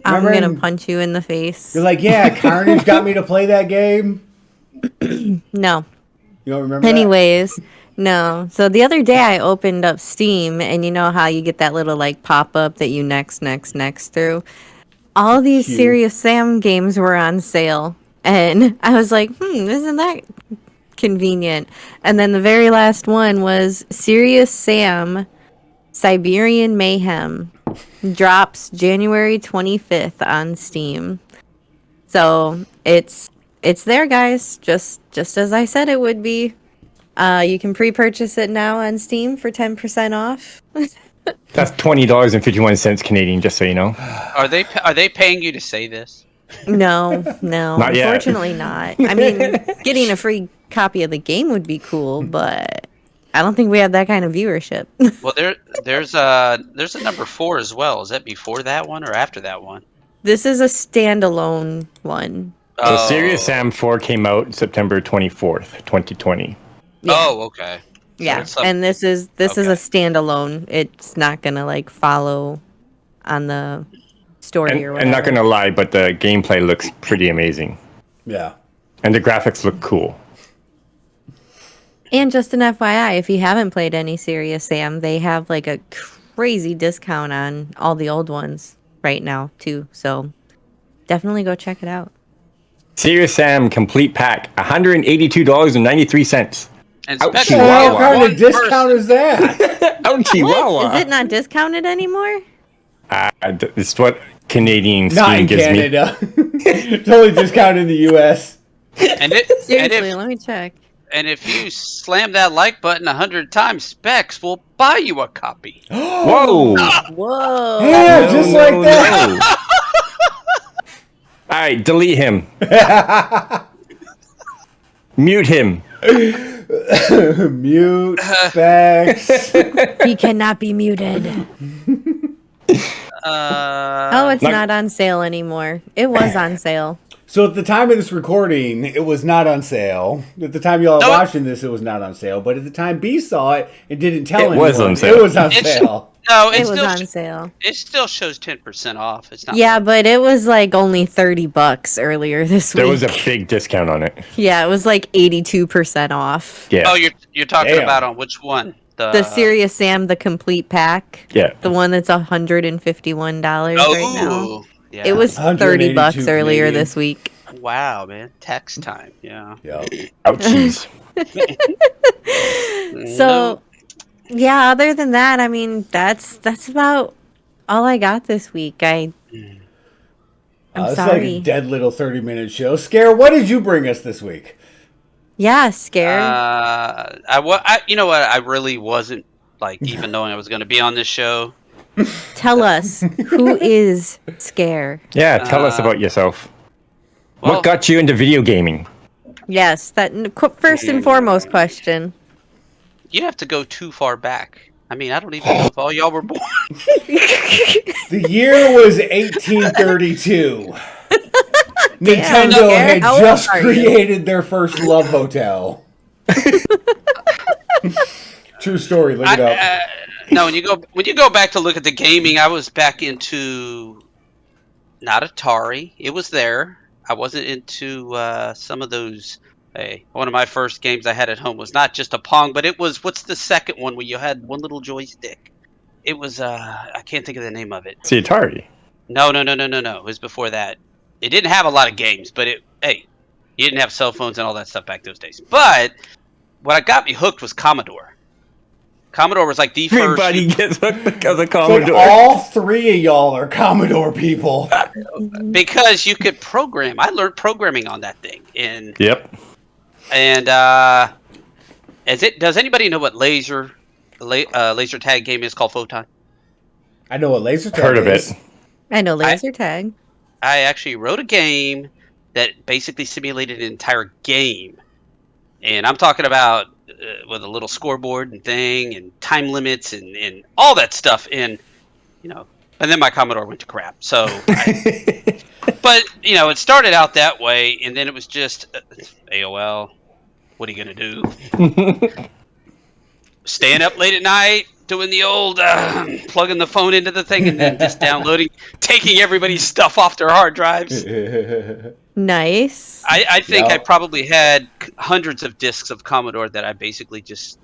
Speaker 2: I'm gonna punch you in the face.
Speaker 1: You're like, yeah, Carnage got me to play that game.
Speaker 2: No.
Speaker 1: You don't remember
Speaker 2: Anyways, no. So the other day I opened up Steam, and you know how you get that little like pop-up that you next through? All these Serious Sam games were on sale. And I was like, isn't that convenient? And then the very last one was Serious Sam Siberian Mayhem. Drops January 25th on Steam. So it's there, guys. Just as I said it would be. You can pre-purchase it now on Steam for 10% off.
Speaker 3: That's $20.51 Canadian, just so you know.
Speaker 4: Are they paying you to say this?
Speaker 2: No,
Speaker 3: Not yet.
Speaker 2: unfortunately not. I mean, getting a free copy of the game would be cool, but I don't think we have that kind of viewership.
Speaker 4: Well, there's a number 4 as well. Is that before that one or after that one?
Speaker 2: This is a standalone one.
Speaker 3: So Serious Sam 4 came out September 24th, 2020.
Speaker 2: Yeah.
Speaker 4: Oh, okay.
Speaker 2: Yeah, and this is a standalone. It's not gonna like follow on the story or whatever.
Speaker 3: And not gonna lie, but the gameplay looks pretty amazing.
Speaker 1: Yeah.
Speaker 3: And the graphics look cool.
Speaker 2: And just an FYI, if you haven't played any Serious Sam, they have like a crazy discount on all the old ones right now too. So definitely go check it out.
Speaker 3: Serious Sam complete pack, $182.93.
Speaker 4: And
Speaker 3: Ouch,
Speaker 1: What the
Speaker 4: special
Speaker 1: hell
Speaker 3: Chihuahua.
Speaker 1: kind
Speaker 4: one
Speaker 1: of discount
Speaker 4: person.
Speaker 1: is that?
Speaker 3: Ouch, Chihuahua.
Speaker 2: What? Is it not discounted anymore?
Speaker 3: It's what Canadian
Speaker 1: Not
Speaker 3: Steam
Speaker 1: in
Speaker 3: gives me.
Speaker 1: Canada. Totally discounted in the U.S.
Speaker 4: And
Speaker 2: Seriously, let me check.
Speaker 4: and if you slam that like button 100 times, Specs will buy you a copy.
Speaker 3: Whoa.
Speaker 2: Whoa.
Speaker 1: Yeah,
Speaker 3: No,
Speaker 1: just
Speaker 3: no,
Speaker 1: like that.
Speaker 3: no. All right, delete him. Mute him.
Speaker 1: Mute Specs.
Speaker 2: He cannot be muted. Oh, it's not on sale anymore. It was on sale.
Speaker 1: So at the time of this recording, it was not on sale. At the time y'all are
Speaker 4: No,
Speaker 1: watching this, it was not on sale. But at the time B saw it and didn't tell
Speaker 3: It
Speaker 1: anyone,
Speaker 3: was on sale.
Speaker 1: it was on
Speaker 4: It's-
Speaker 1: sale.
Speaker 4: No,
Speaker 2: It was on sale.
Speaker 4: It still shows 10% off. It's not.
Speaker 2: Yeah, but it was like only $30 earlier this week.
Speaker 3: There was a big discount on it.
Speaker 2: Yeah, it was like 82% off.
Speaker 3: Yeah.
Speaker 4: Oh, you're talking
Speaker 1: Damn.
Speaker 4: about on which one?
Speaker 2: The Serious Sam, the complete pack.
Speaker 3: Yeah.
Speaker 2: The one that's $151 right now.
Speaker 4: Oh, yeah.
Speaker 2: It was $30
Speaker 1: $182
Speaker 2: earlier
Speaker 1: Canadian.
Speaker 2: this week.
Speaker 4: Wow, man. Tax time. Yeah.
Speaker 1: Yep.
Speaker 3: Ouchies.
Speaker 2: So, yeah, other than that, I mean, that's about all I got this week. I'm
Speaker 1: It's like
Speaker 2: sorry.
Speaker 1: a dead little 30-minute show. Scare, what did you bring us this week?
Speaker 2: Yeah, scared.
Speaker 4: You know what? I really wasn't like even knowing I was going to be on this show.
Speaker 2: Tell us, who is Scare?
Speaker 3: Yeah, tell us about yourself.
Speaker 4: Well,
Speaker 3: What got you into video gaming?
Speaker 2: Yes, that first and foremost question.
Speaker 4: you'd have to go too far back. I mean, I don't even know if all y'all were born.
Speaker 1: The year was 1832. Nintendo
Speaker 2: Scare,
Speaker 1: had
Speaker 2: how old
Speaker 1: just
Speaker 2: are you?
Speaker 1: created their first love hotel. True story. Look it up.
Speaker 4: No, when you go back to look at the gaming, I was back into not Atari. It was there. I wasn't into some of those. Hey, one of my first games I had at home was not just a Pong, but it was what's the second one where you had one little joystick? It was I can't think of the name of it.
Speaker 3: It's the Atari.
Speaker 4: No. It was before that. It didn't have a lot of games, but you didn't have cell phones and all that stuff back those days. But what got me hooked was Commodore. Commodore was like the first.
Speaker 3: Everybody gets hooked because of
Speaker 1: It's like
Speaker 3: Commodore.
Speaker 1: all three of y'all are Commodore people.
Speaker 4: Because you could program. I learned programming on that thing, and
Speaker 3: Yep.
Speaker 4: does anybody know what laser tag game is called Photon?
Speaker 1: I know what laser tag
Speaker 3: Heard of
Speaker 1: is.
Speaker 3: it.
Speaker 2: I know laser tag.
Speaker 4: I actually wrote a game that basically simulated an entire game, and I'm talking about with a little scoreboard and thing and time limits and all that stuff. And and then my Commodore went to crap. So, but it started out that way, and then it was just AOL. What are you gonna do? Staying up late at night, doing the old plugging the phone into the thing, and then just downloading, taking everybody's stuff off their hard drives.
Speaker 2: Nice.
Speaker 4: I think
Speaker 1: Yeah.
Speaker 4: I probably had hundreds of discs of Commodore that I basically just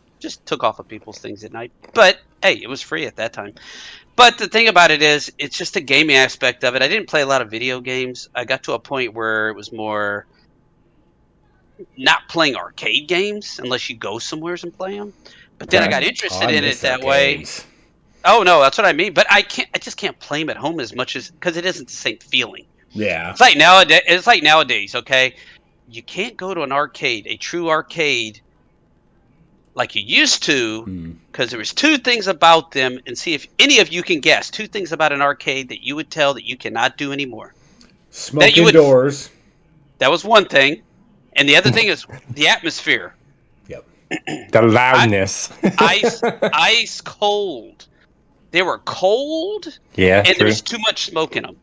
Speaker 4: took off of people's things at night. But hey, it was free at that time. But the thing about it is, it's just the gaming aspect of it. I didn't play a lot of video games. I got to a point where it was more not playing arcade games unless you go somewhere and play them. But then I got interested in it that way. Oh no, that's what I mean. But I just can't play them at home as much as because it isn't the same feeling.
Speaker 1: Yeah.
Speaker 4: It's like nowadays, okay? You can't go to an arcade, a true arcade, like you used to, because there was two things about them, and see if any of you can guess two things about an arcade that you would tell that you cannot do anymore.
Speaker 1: Smoke
Speaker 4: you would-
Speaker 1: indoors.
Speaker 4: That was one thing, and the other thing is the atmosphere.
Speaker 1: Yep.
Speaker 3: The loudness.
Speaker 4: Ice cold. They were cold,
Speaker 3: Yeah,
Speaker 4: and there
Speaker 3: true.
Speaker 4: was too much smoke in them.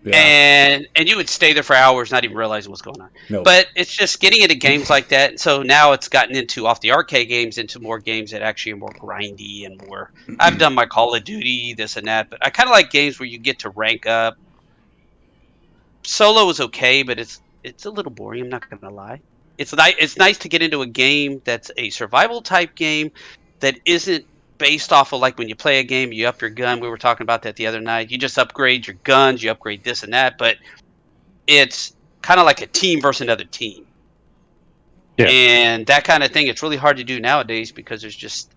Speaker 1: Yeah.
Speaker 4: And you would stay there for hours not even realizing what's going on.
Speaker 1: No.
Speaker 4: But it's just getting into games like that. So now it's gotten into off the arcade games into more games that actually are more grindy and more. I've done my Call of Duty, this and that, but I kind of like games where you get to rank up. Solo is okay, but it's a little boring. I'm not gonna lie. It's nice to get into a game that's a survival type game that isn't based off of like when you play a game, you up your gun. We were talking about that the other night. You just upgrade your guns, you upgrade this and that, but it's kind of like a team versus another team.
Speaker 3: Yeah.
Speaker 4: And that kind of thing, it's really hard to do nowadays because there's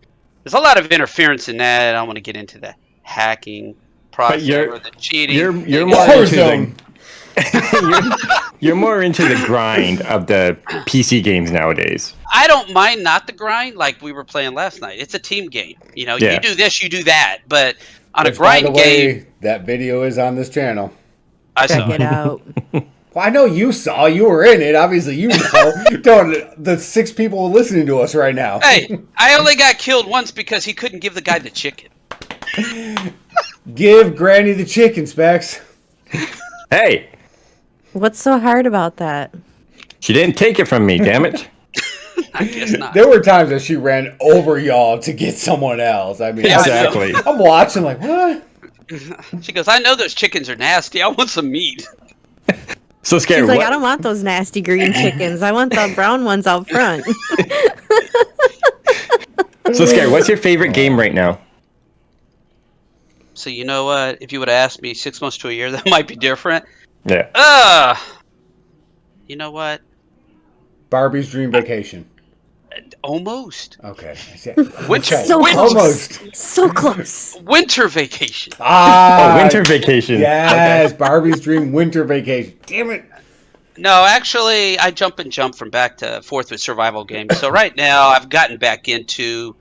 Speaker 4: a lot of interference in that. I don't want to get into the hacking process or the cheating.
Speaker 3: You're more
Speaker 1: Warzone.
Speaker 3: you're more into the grind of the PC games nowadays.
Speaker 4: I don't mind not the grind like we were playing last night. It's a team game. You know,
Speaker 3: Yeah.
Speaker 4: you do this, you do that. But on
Speaker 1: Which,
Speaker 4: a grind
Speaker 1: by the way,
Speaker 4: game,
Speaker 1: that video is on this channel.
Speaker 4: I
Speaker 2: Check
Speaker 4: saw
Speaker 2: it out.
Speaker 1: Well, I know you saw. You were in it. Obviously, you know. Don't the 6 people listening to us right now.
Speaker 4: Hey, I only got killed once because he couldn't give the guy the chicken.
Speaker 1: Give Granny the chicken, Specs.
Speaker 3: Hey,
Speaker 2: What's so hard about that?
Speaker 3: she didn't take it from me, damn it.
Speaker 4: I guess not.
Speaker 1: There were times that she ran over y'all to get someone else. I mean,
Speaker 4: Yeah,
Speaker 3: Exactly.
Speaker 1: I'm watching like, what?
Speaker 4: She goes, I know those chickens are nasty. I want some meat.
Speaker 3: So
Speaker 2: She's
Speaker 3: scared.
Speaker 2: like, I don't want those nasty green chickens. I want the brown ones out front.
Speaker 3: So scared. What's your favorite game right now?
Speaker 4: So you know what? If you would have asked me 6 months to a year, that might be different.
Speaker 3: Yeah.
Speaker 4: You know what?
Speaker 1: Barbie's Dream Vacation.
Speaker 4: Almost.
Speaker 1: Okay. I said,
Speaker 4: Winter,
Speaker 1: okay.
Speaker 2: So close.
Speaker 1: Almost.
Speaker 2: So close.
Speaker 4: winter vacation.
Speaker 1: Ah,
Speaker 3: Winter Vacation.
Speaker 1: Yes, Barbie's Dream Winter Vacation. Damn it.
Speaker 4: No, actually, I jump from back to forth with survival games. So right now, I've gotten back into.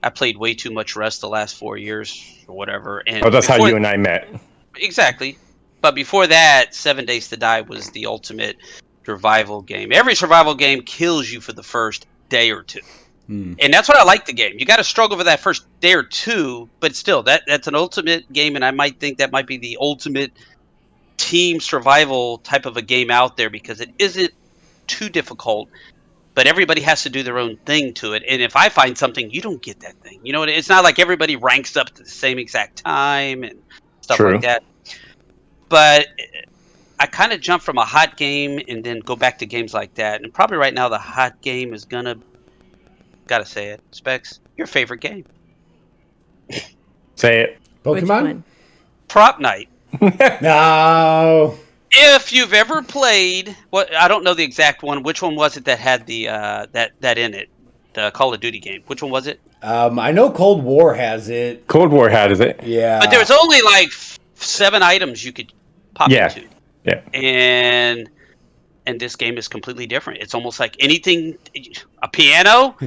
Speaker 4: I played way too much Rust the last 4 years or whatever. And
Speaker 3: Oh, that's how
Speaker 4: before-
Speaker 3: you and I met.
Speaker 4: Exactly. But before that, 7 Days to Die was the ultimate survival game. Every survival game kills you for the first day or two. And that's what I like the game. You got to struggle for that first day or two, but still, that's an ultimate game, and I might think that might be the ultimate team survival type of a game out there because it isn't too difficult, but everybody has to do their own thing to it. And if I find something, you don't get that thing. You know, it's not like everybody ranks up to the same exact time and stuff
Speaker 3: True.
Speaker 4: like that. But I kind of jump from a hot game and then go back to games like that. And probably right now the hot game is gotta say it, Specs, your favorite game.
Speaker 3: Say it.
Speaker 2: Which
Speaker 1: Pokemon?
Speaker 2: one?
Speaker 4: Prop Night.
Speaker 1: No.
Speaker 4: If you've ever played, I don't know the exact one. Which one was it that had the that in it? The Call of Duty game. Which one was it?
Speaker 1: I know Cold War has it.
Speaker 3: Cold War had is it?
Speaker 1: Yeah.
Speaker 4: But there was only like 7 items you could pop
Speaker 3: Yeah.
Speaker 4: into.
Speaker 3: Yeah.
Speaker 4: And this game is completely different. It's almost like anything, a piano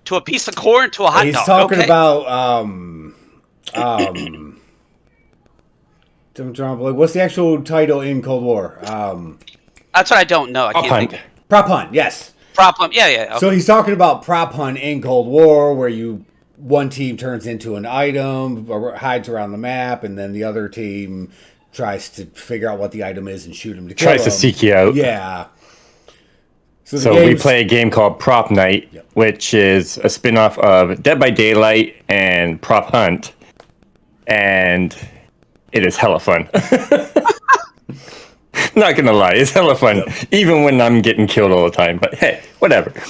Speaker 4: to a piece of corn to a hot
Speaker 1: He's
Speaker 4: dog.
Speaker 1: talking
Speaker 4: okay?
Speaker 1: about what's the actual title in Cold War?
Speaker 4: That's what I don't know. I
Speaker 3: Prop
Speaker 4: can't
Speaker 3: Hunt.
Speaker 4: think.
Speaker 1: Prop Hunt, yes.
Speaker 4: Prop Hunt. Yeah. Okay.
Speaker 1: So he's talking about Prop Hunt in Cold War, where one team turns into an item or hides around the map, and then the other team tries to figure out what the item is and shoot him to kill
Speaker 3: Tries to
Speaker 1: him.
Speaker 3: seek you out.
Speaker 1: Yeah. the
Speaker 3: So we
Speaker 1: game's-
Speaker 3: play a game called Prop Night,
Speaker 1: Yep.
Speaker 3: which is a spin-off of Dead by Daylight and Prop Hunt. And it is hella fun. Not gonna lie, it's hella fun. Even when I'm getting killed all the time. But hey, whatever.
Speaker 2: You're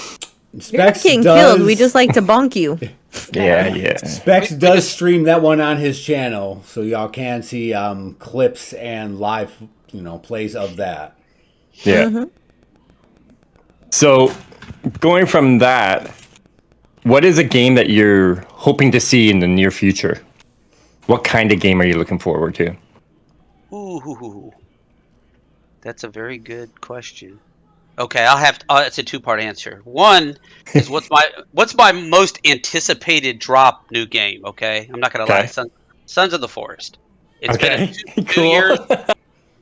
Speaker 2: not
Speaker 1: Specs
Speaker 2: getting
Speaker 1: does,
Speaker 2: killed. We just like to bonk you.
Speaker 3: Yeah.
Speaker 1: Specs does stream that one on his channel, so y'all can see clips and live, plays of that.
Speaker 3: Yeah. So, going from that, what is a game that you're hoping to see in the near future? What kind of game are you looking forward to?
Speaker 4: Ooh, that's a very good question. Okay, I'll have. It's a 2-part answer. One is what's my most anticipated drop new game. Okay, I'm not gonna lie.
Speaker 3: Okay.
Speaker 4: Sons of the Forest. It's
Speaker 3: Okay,
Speaker 4: been two
Speaker 3: cool.
Speaker 4: years.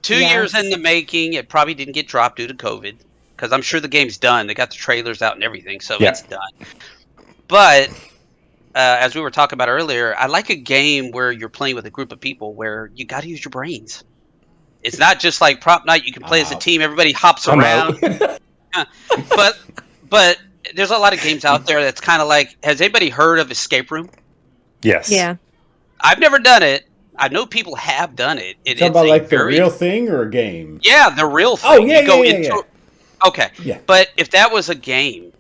Speaker 4: 2
Speaker 2: Yes.
Speaker 4: years in the making. It probably didn't get dropped due to COVID, because I'm sure the game's done. They got the trailers out and everything, so
Speaker 3: Yeah.
Speaker 4: it's done. But as we were talking about earlier, I like a game where you're playing with a group of people where you got to use your brains. It's not just like Prop Night. You can play as a team. Everybody hops
Speaker 3: I'm
Speaker 4: around. But there's a lot of games out there that's kind of like. Has anybody heard of Escape Room?
Speaker 3: Yes.
Speaker 2: Yeah.
Speaker 4: I've never done it. I know people have done it.
Speaker 1: Talking about like the real thing or a game?
Speaker 4: Yeah, the real thing.
Speaker 1: Oh, yeah,
Speaker 4: You go
Speaker 1: yeah,
Speaker 4: into
Speaker 1: yeah.
Speaker 4: Okay.
Speaker 1: Yeah.
Speaker 4: But if that was a game,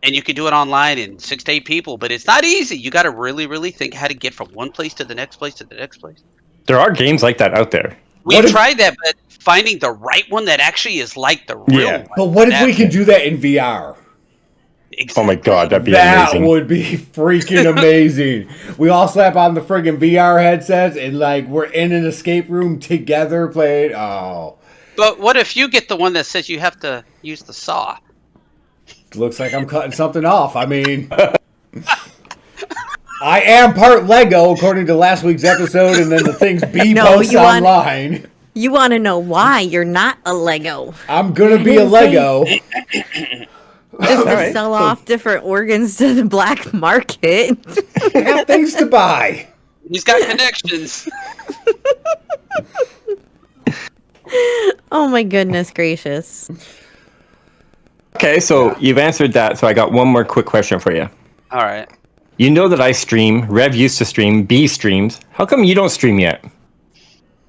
Speaker 4: and you can do it online in 6 to 8 people, but it's not easy. You got to really, really think how to get from one place to the next place to the next place.
Speaker 3: There are games like that out there.
Speaker 4: We've tried that, but finding the right one that actually is like the real one.
Speaker 1: But what if we can do that in VR?
Speaker 4: Exactly.
Speaker 3: Oh my god, that'd be
Speaker 1: That
Speaker 3: amazing.
Speaker 1: would be freaking amazing. We all slap on the friggin' VR headsets and like we're in an escape room together playing. Oh,
Speaker 4: But what if you get the one that says you have to use the saw?
Speaker 1: looks like I'm cutting something off. I mean, I am part Lego according to last week's episode, and then the things B posts online.
Speaker 2: You want to know why you're not a Lego?
Speaker 1: I'm gonna be a Lego.
Speaker 2: Just to sell off different organs to the black market.
Speaker 1: I got things to buy.
Speaker 4: He's got connections.
Speaker 2: Oh my goodness gracious.
Speaker 3: Okay, so you've answered that, so I got one more quick question for you.
Speaker 4: All right.
Speaker 3: You know that I stream, Rev used to stream, B streams. How come you don't stream yet?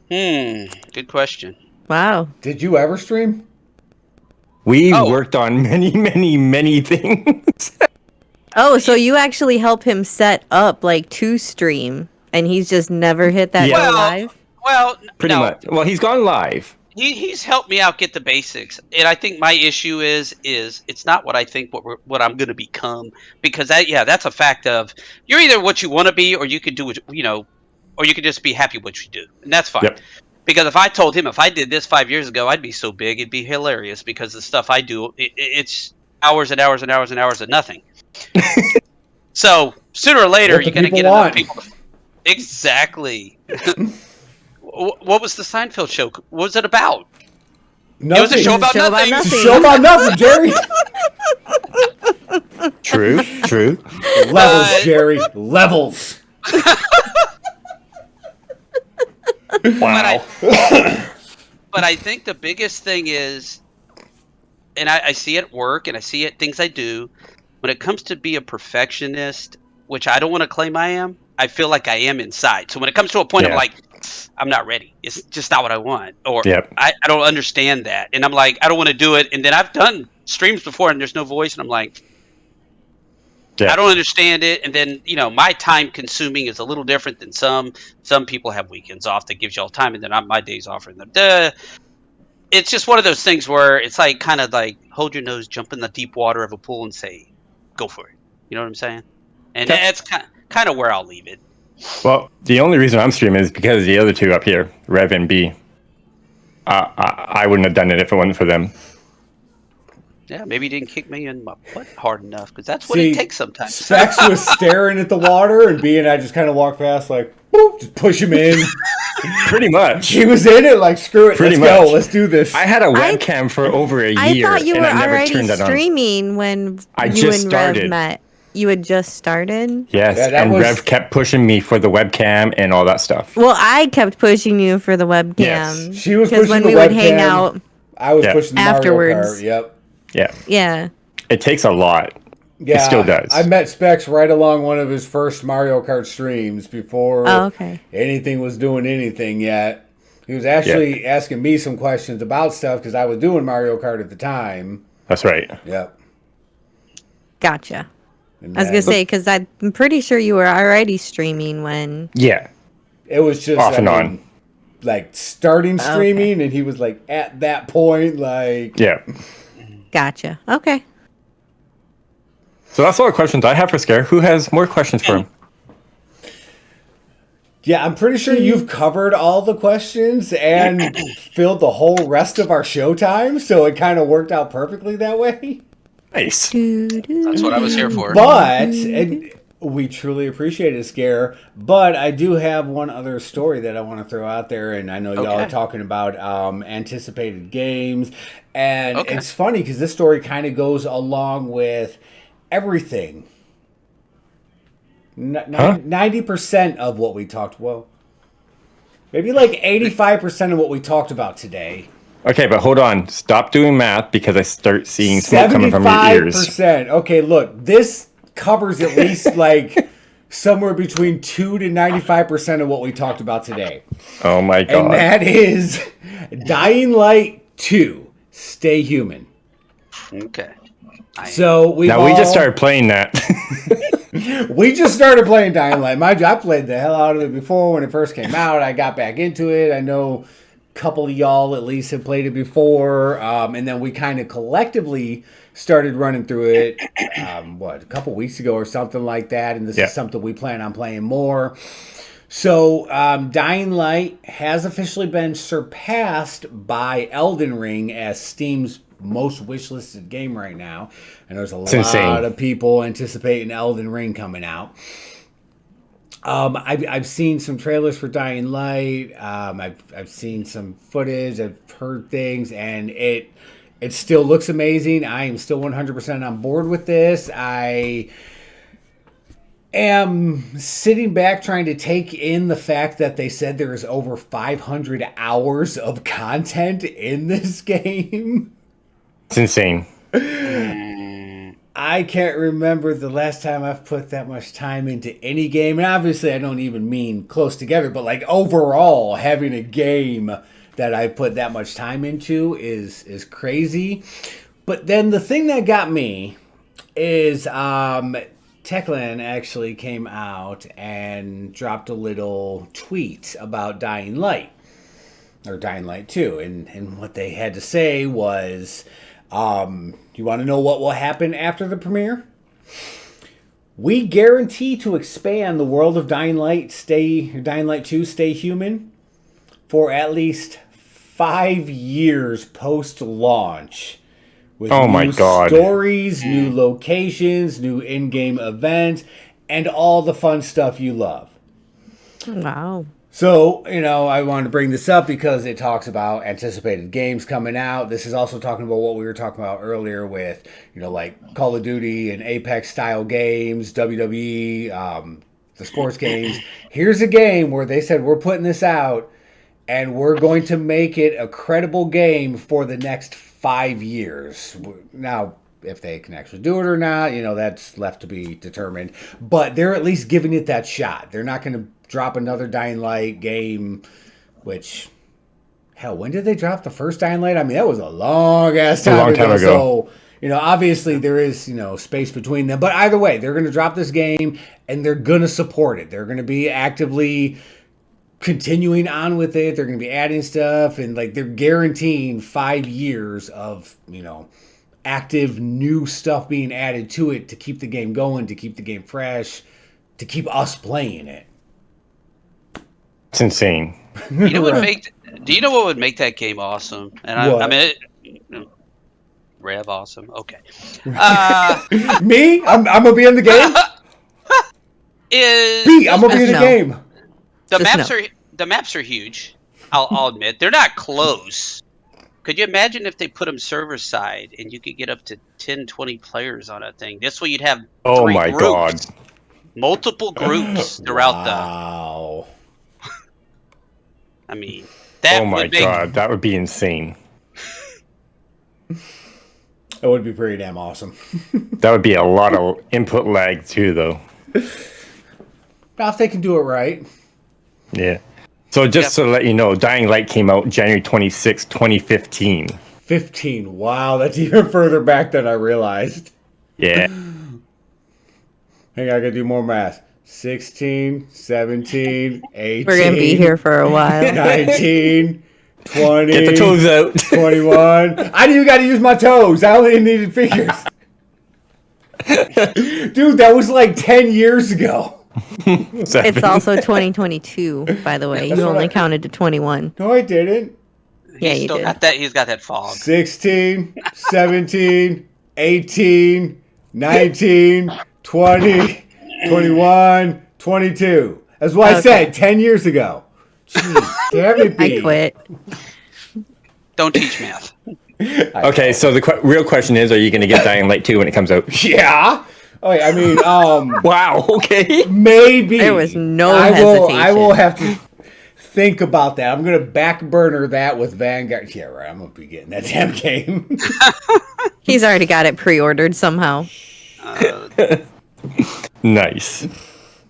Speaker 4: Good question.
Speaker 2: Wow.
Speaker 1: Did you ever stream?
Speaker 3: We worked on many things.
Speaker 2: Oh, so you actually help him set up like to stream, and he's just never hit that
Speaker 3: Yeah.
Speaker 2: go live?
Speaker 4: Well,
Speaker 3: Pretty much. Well, he's gone live.
Speaker 4: He's helped me out get the basics, and I think my issue is it's not what I think what I'm going to become, because that's a fact of you're either what you want to be, or you could do what or you could just be happy with what you do, and that's fine.
Speaker 3: Yep.
Speaker 4: Because if I told him if I did this 5 years ago, I'd be so big it'd be hilarious, because the stuff I do it's hours and hours and hours and hours of nothing. So sooner or later you're going to get enough people. Exactly. What was the Seinfeld show? What was it about?
Speaker 1: Nothing.
Speaker 4: It was a show about nothing.
Speaker 1: It's a show about nothing, Jerry.
Speaker 3: True.
Speaker 1: Levels, Jerry. Levels.
Speaker 3: Wow.
Speaker 4: But I think the biggest thing is, and I see it at work, and I see it things I do, when it comes to be a perfectionist, which I don't want to claim I am, I feel like I am inside. So when it comes to a point of like, I'm not ready. It's just not what I want. Or I don't understand that. And I'm like, I don't want to do it. And then I've done streams before and there's no voice. And I'm like, I don't understand it. And then, my time consuming is a little different than some people have weekends off that gives you all time. And then my days off. And it's just one of those things where it's like kind of like hold your nose, jump in the deep water of a pool and say, go for it. You know what I'm saying? And that's kind of where I'll leave it.
Speaker 3: Well, the only reason I'm streaming is because of the other two up here, Rev and B. I wouldn't have done it if it wasn't for them.
Speaker 4: Yeah, maybe he didn't kick me in my butt hard enough, because that's what it takes sometimes.
Speaker 1: Specs was staring at the water, and B and I just kind of walked past, like, boop, just push him in.
Speaker 3: Pretty much.
Speaker 1: He was in it, like, screw it, let's go, let's do this.
Speaker 3: I had a webcam for over a year,
Speaker 2: I thought you were
Speaker 3: and I never
Speaker 2: already
Speaker 3: turned that on.
Speaker 2: streaming when you and Rev met. You had just started?
Speaker 3: Yes, and Rev kept pushing me for the webcam and all that stuff.
Speaker 2: Well, I kept pushing you for the webcam.
Speaker 1: Yes. She was pushing
Speaker 2: when
Speaker 1: the
Speaker 2: we
Speaker 1: webcam.
Speaker 2: Would hang out
Speaker 1: I was pushing the
Speaker 2: afterwards.
Speaker 1: Mario Kart,
Speaker 2: Yeah.
Speaker 3: It takes a lot.
Speaker 1: Yeah,
Speaker 3: it still does.
Speaker 1: I met Specs right along one of his first Mario Kart streams before anything was doing anything yet. He was actually asking me some questions about stuff because I was doing Mario Kart at the time.
Speaker 3: That's right.
Speaker 1: Yep.
Speaker 2: Gotcha. I was going to say, because I'm pretty sure you were already streaming when...
Speaker 3: Yeah.
Speaker 1: It was just...
Speaker 3: Off and on.
Speaker 1: Like, starting streaming, and he was, like, at that point, like...
Speaker 3: Yeah.
Speaker 2: Gotcha. Okay.
Speaker 3: So that's all the questions I have for S.C.A.R.E. Who has more questions for him?
Speaker 1: Yeah, I'm pretty sure you've covered all the questions and filled the whole rest of our showtime, so it kind of worked out perfectly that way.
Speaker 3: Nice.
Speaker 4: That's what I was here for.
Speaker 1: But, and we truly appreciate it, S.C.A.R.E, but I do have one other story that I want to throw out there, and I know y'all are talking about anticipated games, and it's funny because this story kind of goes along with everything. 90% of what we talked, maybe like 85% of what we talked about today.
Speaker 3: Okay, but hold on. Stop doing math because I start seeing smoke coming from your ears.
Speaker 1: 75%. Okay, look, this covers at least like somewhere between 2 to 95% of what we talked about today.
Speaker 3: Oh my god.
Speaker 1: And that is Dying Light 2, Stay Human.
Speaker 4: Okay.
Speaker 1: So we
Speaker 3: just started playing that.
Speaker 1: We just started playing Dying Light. Mind you, I played the hell out of it before when it first came out. I got back into it. I know a couple of y'all at least have played it before. And then we kind of collectively started running through it, a couple weeks ago or something like that. And this is something we plan on playing more. So Dying Light has officially been surpassed by Elden Ring as Steam's most wishlisted game right now, and there's a lot of people anticipating Elden Ring coming out. I've seen some trailers for Dying Light. I've seen some footage. I've heard things, and it still looks amazing. I am still 100% on board with this. I am sitting back trying to take in the fact that they said there is over 500 hours of content in this game.
Speaker 3: It's insane.
Speaker 1: I can't remember the last time I've put that much time into any game. And obviously I don't even mean close together, but like overall having a game that I put that much time into is crazy. But then the thing that got me is Techland actually came out and dropped a little tweet about Dying Light. Or Dying Light 2. And what they had to say was... you want to know what will happen after the premiere? We guarantee to expand the world of Dying Light 2 Stay Human for at least 5 years post-launch. With new stories, new locations, new in-game events, and all the fun stuff you love.
Speaker 2: Wow.
Speaker 1: So, I wanted to bring this up because it talks about anticipated games coming out. This is also talking about what we were talking about earlier with, like Call of Duty and Apex style games, WWE, the sports games. Here's a game where they said, we're putting this out and we're going to make it a credible game for the next 5 years. Now, if they can actually do it or not, that's left to be determined. But they're at least giving it that shot. They're not going to drop another Dying Light game, which, hell, when did they drop the first Dying Light? I mean, that was a long time ago. So, obviously there is, space between them. But either way, they're going to drop this game and they're going to support it. They're going to be actively continuing on with it. They're going to be adding stuff, and like they're guaranteeing 5 years of, active new stuff being added to it to keep the game going, to keep the game fresh, to keep us playing it.
Speaker 3: It's insane.
Speaker 4: Do you know what would make that game awesome? And I mean, Rev awesome. Okay.
Speaker 1: Me? I'm gonna be in the game. I'm gonna be in the game.
Speaker 4: The maps are huge. I'll admit they're not close. Could you imagine if they put them server side and you could get up to 10, 20 players on a thing? This way you'd have three groups, multiple groups throughout
Speaker 1: wow.
Speaker 4: I mean, that
Speaker 3: that would be insane.
Speaker 1: It would be pretty damn awesome.
Speaker 3: That would be a lot of input lag too, though.
Speaker 1: Now, if they can do it right.
Speaker 3: Yeah. So just to let you know, Dying Light came out January 26, 2015.
Speaker 1: 15. Wow, that's even further back than I realized.
Speaker 3: Yeah.
Speaker 1: Hang on, I gotta do more math. 16, 17, 18.
Speaker 2: We're going to be here for a while.
Speaker 1: 19, 20.
Speaker 3: Get the toes out.
Speaker 1: 21. I didn't even got to use my toes. I only needed fingers. Dude, that was like 10 years ago.
Speaker 2: It's also 2022, by the way. You only counted to 21.
Speaker 1: No, I didn't.
Speaker 2: Yeah, you did.
Speaker 4: He's got that fog.
Speaker 1: 16, 17, 18, 19, 20, 21, 22. That's what I said 10 years ago. Jeez, damn it, B.
Speaker 2: I quit.
Speaker 4: Don't teach math.
Speaker 3: Okay, so the real question is, are you going to get Dying Light 2 when it comes out?
Speaker 1: Yeah. Oh, I mean,
Speaker 3: wow, okay.
Speaker 1: Maybe.
Speaker 2: There was no hesitation.
Speaker 1: I will have to think about that. I'm going to back burner that with Vanguard. Yeah, right. I'm going to be getting that damn game.
Speaker 2: He's already got it pre-ordered somehow.
Speaker 3: Nice.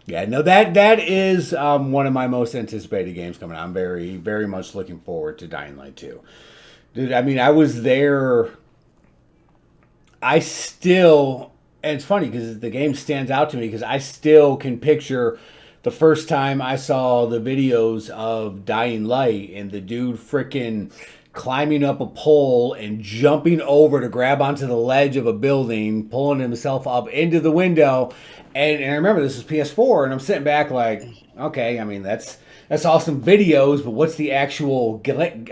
Speaker 1: Yeah, no, that is one of my most anticipated games coming out. I'm very, very much looking forward to Dying Light 2. Dude, I mean, I was there I still, and it's funny because the game stands out to me because I still can picture the first time I saw the videos of Dying Light and the dude freaking climbing up a pole and jumping over to grab onto the ledge of a building, pulling himself up into the window. And I remember this was PS4, and I'm sitting back like, okay, I mean, that's awesome videos, but what's the actual gameplay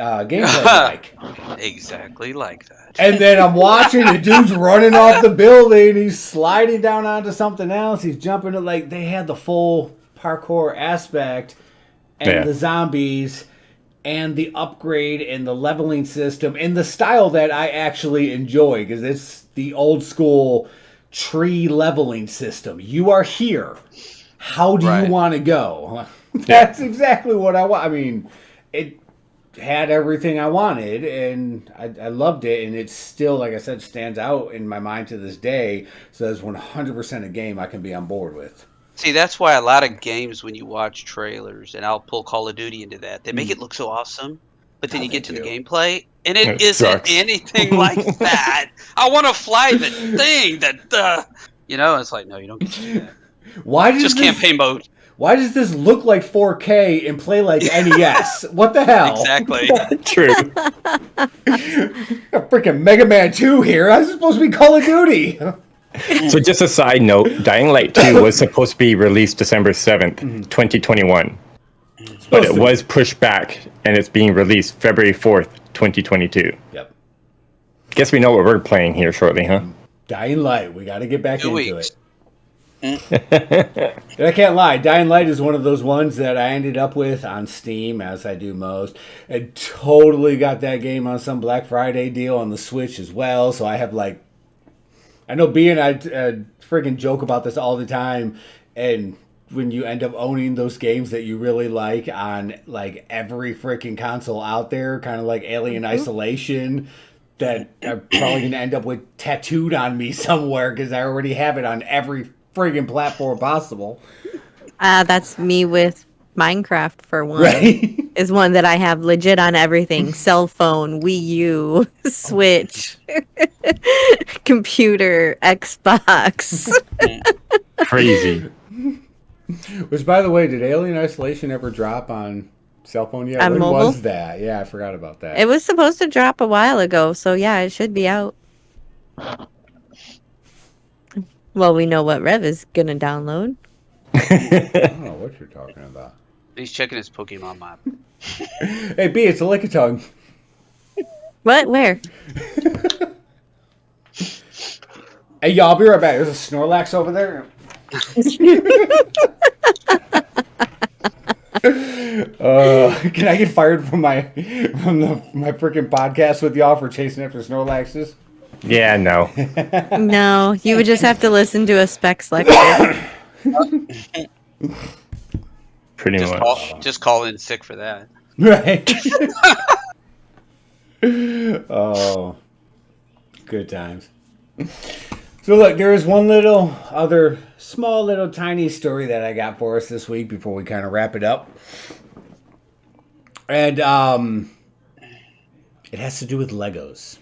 Speaker 1: like?
Speaker 4: Exactly like that.
Speaker 1: And then I'm watching the dude's running off the building. He's sliding down onto something else. He's jumping to, like, they had the full parkour aspect and the zombies and the upgrade and the leveling system and the style that I actually enjoy because it's the old school tree leveling system. You are here. How do you want to go? That's exactly what I want. I mean, it had everything I wanted, and I loved it, and it still, like I said, stands out in my mind to this day. So that's 100% a game I can be on board with.
Speaker 4: See, that's why a lot of games, when you watch trailers, and I'll pull Call of Duty into that, they make it look so awesome, but then you get to the gameplay, and it isn't anything like that. I want to fly the thing that, it's like, no, you don't get to do that.
Speaker 1: Why does
Speaker 4: campaign mode.
Speaker 1: Why does this look like 4K and play like NES? What the hell?
Speaker 4: Exactly.
Speaker 3: True.
Speaker 1: A freaking Mega Man 2 here. This is supposed to be Call of Duty.
Speaker 3: So just a side note, Dying Light 2 was supposed to be released December 7th, 2021. But it was pushed back, and it's being released February 4th, 2022.
Speaker 1: Yep.
Speaker 3: Guess we know what we're playing here shortly, huh?
Speaker 1: Dying Light. We got to get back
Speaker 4: 2
Speaker 1: into
Speaker 4: weeks.
Speaker 1: it. And I can't lie, Dying Light is one of those ones that I ended up with on Steam, as I do most, and totally got that game on some Black Friday deal on the Switch as well. So I have I know B and I freaking joke about this all the time, and when you end up owning those games that you really like on like every freaking console out there, kind of like Alien Isolation, that I'm probably going to end up with tattooed on me somewhere because I already have it on every friggin' platform possible.
Speaker 2: That's me with Minecraft for one.
Speaker 1: Right?
Speaker 2: Is one that I have legit on everything. Cell phone, Wii U, Switch, computer, Xbox.
Speaker 3: Crazy.
Speaker 1: Which, by the way, did Alien Isolation ever drop on cell phone yet?
Speaker 2: On
Speaker 1: when
Speaker 2: mobile?
Speaker 1: was that? Yeah, I forgot about that.
Speaker 2: It was supposed to drop a while ago, so yeah, it should be out. Well, we know what Rev is gonna download.
Speaker 1: I don't know what you're talking about.
Speaker 4: He's checking his Pokemon map.
Speaker 1: Hey, B, it's a Lickitung.
Speaker 2: What? Where?
Speaker 1: Hey, y'all, I'll be right back. There's a Snorlax over there. Can I get fired from my freaking podcast with y'all for chasing after Snorlaxes?
Speaker 3: Yeah, no.
Speaker 2: No, you would just have to listen to a Specs lecture.
Speaker 3: Pretty much.
Speaker 4: Just call in sick for that.
Speaker 1: Right. Oh, good times. So look, there is one little other small little tiny story that I got for us this week before we kind of wrap it up. And it has to do with Legos.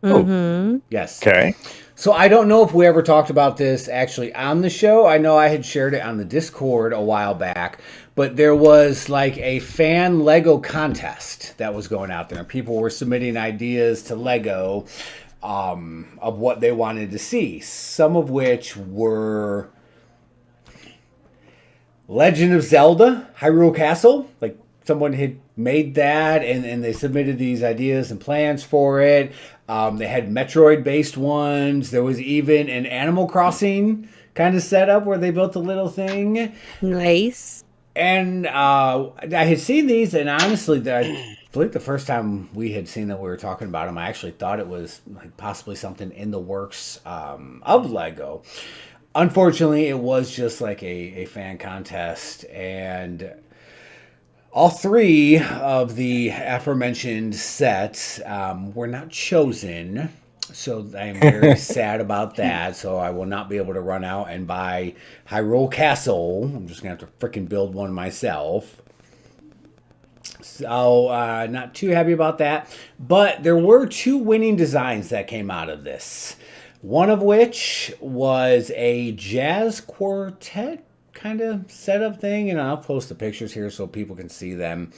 Speaker 2: Mm-hmm.
Speaker 1: Yes.
Speaker 3: Okay.
Speaker 1: So I don't know if we ever talked about this actually on the show. I know I had shared it on the Discord a while back, but there was like a fan Lego contest that was going out there. People were submitting ideas to Lego of what they wanted to see, some of which were Legend of Zelda, Hyrule Castle. Like someone had made that and they submitted these ideas and plans for it. They had Metroid-based ones. There was even an Animal Crossing kind of setup where they built a little thing.
Speaker 2: Nice.
Speaker 1: And I had seen these, and honestly, I believe the first time we had seen that we were talking about them, I actually thought it was like possibly something in the works of Lego. Unfortunately, it was just like a fan contest, and all three of the aforementioned sets were not chosen, so I am very sad about that. So I will not be able to run out and buy Hyrule Castle. I'm just going to have to freaking build one myself. So, not too happy about that. But there were 2 winning designs that came out of this. One of which was a jazz quartet kind of setup thing. And I'll post the pictures here so people can see them.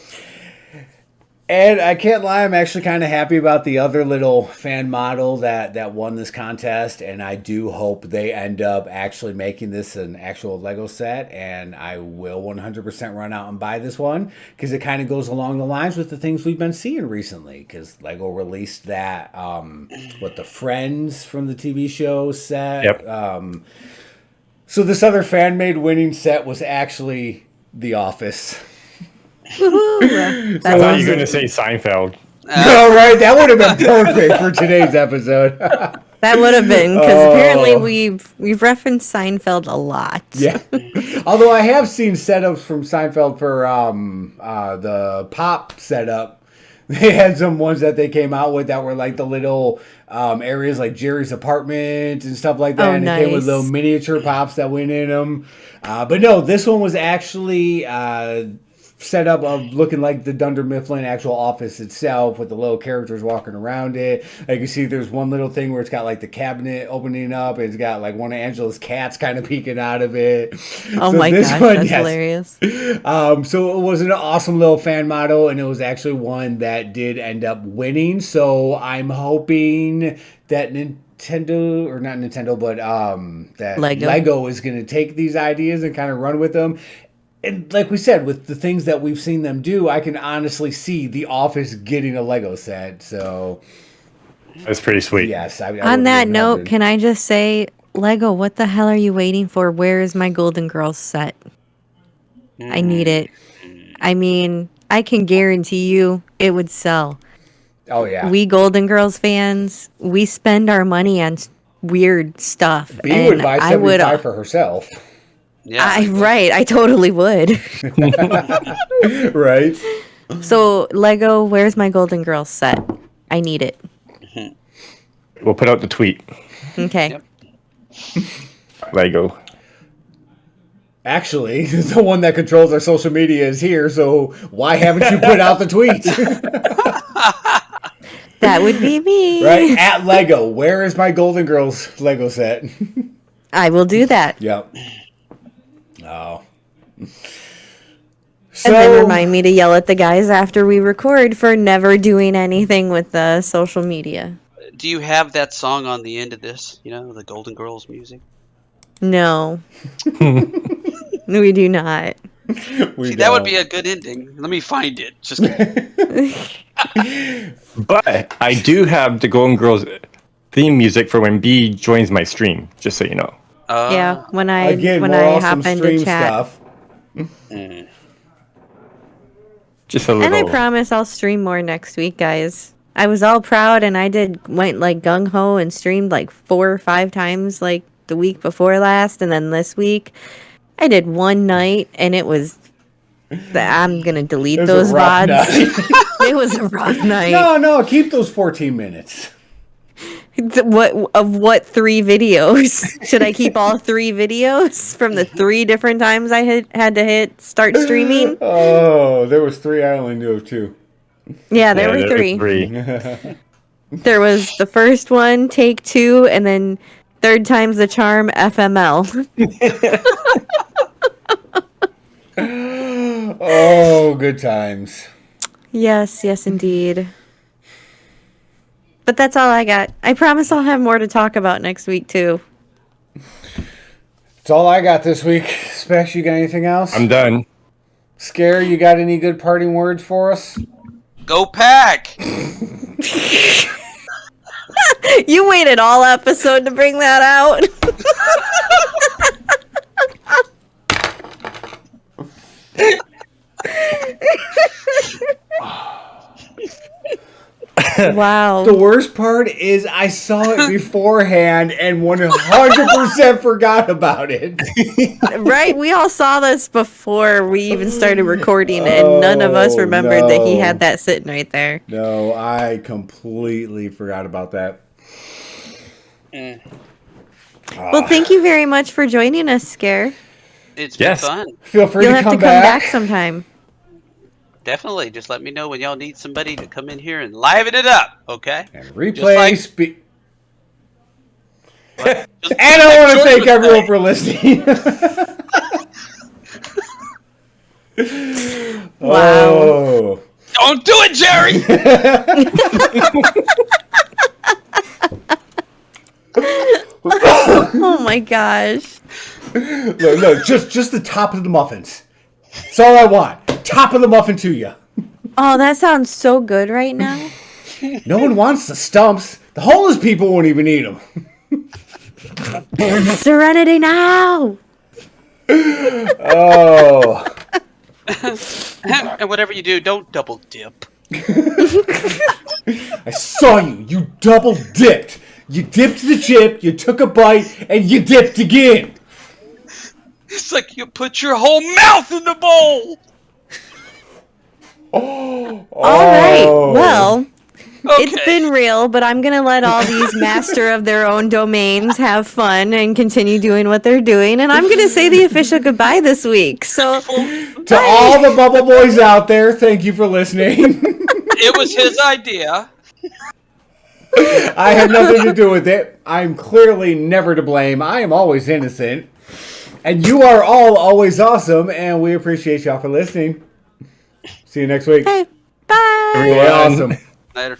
Speaker 1: And I can't lie, I'm actually kind of happy about the other little fan model that won this contest. And I do hope they end up actually making this an actual Lego set. And I will 100% run out and buy this one. Because it kind of goes along the lines with the things we've been seeing recently. Because Lego released that, the Friends from the TV show set.
Speaker 3: Yep.
Speaker 1: So this other fan-made winning set was actually The Office.
Speaker 3: I thought you were going to say Seinfeld.
Speaker 1: No, right? That would have been perfect for today's episode.
Speaker 2: That would have been, because apparently we've referenced Seinfeld a lot.
Speaker 1: Yeah. Although I have seen setups from Seinfeld for the pop setup. They had some ones that they came out with that were like the little areas like Jerry's apartment and stuff like that.
Speaker 2: Oh,
Speaker 1: and
Speaker 2: nice.
Speaker 1: it came with little miniature pops that went in them. But no, this one was actually set up of looking like the Dunder Mifflin actual office itself with the little characters walking around it. Like you see there's one little thing where it's got like the cabinet opening up and it's got like one of Angela's cats kind of peeking out of it.
Speaker 2: Oh my gosh, that's hilarious.
Speaker 1: So it was an awesome little fan model and it was actually one that did end up winning. So I'm hoping that Nintendo, or not Nintendo, but that Lego is going to take these ideas and kind of run with them. And like we said, with the things that we've seen them do, I can honestly see The Office getting a Lego set. So
Speaker 3: that's pretty sweet.
Speaker 1: Yes.
Speaker 2: On that note, can I just say, Lego, what the hell are you waiting for? Where is my Golden Girls set? I need it. I mean, I can guarantee you it would sell.
Speaker 1: Oh, yeah.
Speaker 2: We Golden Girls fans, we spend our money on weird stuff.
Speaker 1: B would buy 75 for herself.
Speaker 4: Yeah.
Speaker 2: I totally would.
Speaker 1: Right.
Speaker 2: So, Lego, where's my Golden Girls set? I need it.
Speaker 3: We'll put out the tweet.
Speaker 2: Okay.
Speaker 4: Yep.
Speaker 3: Lego.
Speaker 1: Actually, the one that controls our social media is here, so why haven't you put out the tweet?
Speaker 2: That would be me.
Speaker 1: Right? At Lego, where is my Golden Girls Lego set?
Speaker 2: I will do that.
Speaker 1: Yep. Oh.
Speaker 2: And then remind me to yell at the guys after we record for never doing anything with the social media.
Speaker 4: Do you have that song on the end of this? You know, the Golden Girls music?
Speaker 2: No. We do not.
Speaker 4: See, that would be a good ending. Let me find it. Just
Speaker 3: But I do have the Golden Girls theme music for when B joins my stream, just so you know.
Speaker 2: Yeah, when I
Speaker 1: awesome
Speaker 2: happen to chat.
Speaker 1: Stuff.
Speaker 3: Just a little.
Speaker 2: And I promise I'll stream more next week, guys. I was all proud and I went like gung ho and streamed like 4 or 5 times like the week before last, and then this week I did one night and it was. I'm gonna delete those VODs. It was a rough night.
Speaker 1: No, keep those 14 minutes.
Speaker 2: What 3 videos? Should I keep all 3 videos from the 3 different times I had to hit start streaming?
Speaker 1: Oh, there was 3. I only knew of 2.
Speaker 2: Yeah, there were 3. There was the first one, take 2, and then third time's the charm, FML.
Speaker 1: Oh, good times.
Speaker 2: Yes, indeed. But that's all I got. I promise I'll have more to talk about next week, too.
Speaker 1: That's all I got this week. Specs, you got anything else?
Speaker 3: I'm done.
Speaker 1: S.C.A.R.E, you got any good parting words for us?
Speaker 4: Go Pack!
Speaker 2: You waited all episode to bring that out. Wow.
Speaker 1: The worst part is I saw it beforehand and 100% forgot about it.
Speaker 2: Right? We all saw this before we even started recording it, and none of us remembered that he had that sitting right there.
Speaker 1: No, I completely forgot about that.
Speaker 2: Well, thank you very much for joining us, S.C.A.R.E.
Speaker 4: It's been fun.
Speaker 1: Feel free
Speaker 2: You'll
Speaker 1: to
Speaker 2: have to come back sometime.
Speaker 4: definitely. Just let me know when y'all need somebody to come in here and liven it up, okay?
Speaker 1: And
Speaker 4: Just
Speaker 1: replay
Speaker 4: like-
Speaker 1: And I want to thank everyone for listening.
Speaker 2: Wow.
Speaker 1: Oh.
Speaker 4: Don't do it, Jerry!
Speaker 2: Oh my gosh.
Speaker 1: Look, just the top of the muffins. That's all I want. Top of the muffin to you.
Speaker 2: Oh, that sounds so good right now.
Speaker 1: No one wants the stumps. The homeless people won't even eat them.
Speaker 2: Serenity now.
Speaker 1: Oh.
Speaker 4: And whatever you do, don't double dip.
Speaker 1: I saw you. You double dipped. You dipped the chip, you took a bite, and you dipped again.
Speaker 4: It's like you put your whole mouth in the bowl.
Speaker 1: Oh.
Speaker 2: All right. Well,
Speaker 4: Okay.
Speaker 2: it's been real, but I'm going to let all these master of their own domains have fun and continue doing what they're doing. And I'm going to say the official goodbye this week. So,
Speaker 1: to all the Bubble Boys out there, thank you for listening.
Speaker 4: It was his idea.
Speaker 1: I had nothing to do with it. I'm clearly never to blame. I am always innocent. And you are all always awesome, and we appreciate y'all for listening. See you next week.
Speaker 2: hey, bye.
Speaker 3: Everyone.
Speaker 1: Awesome.
Speaker 4: Later.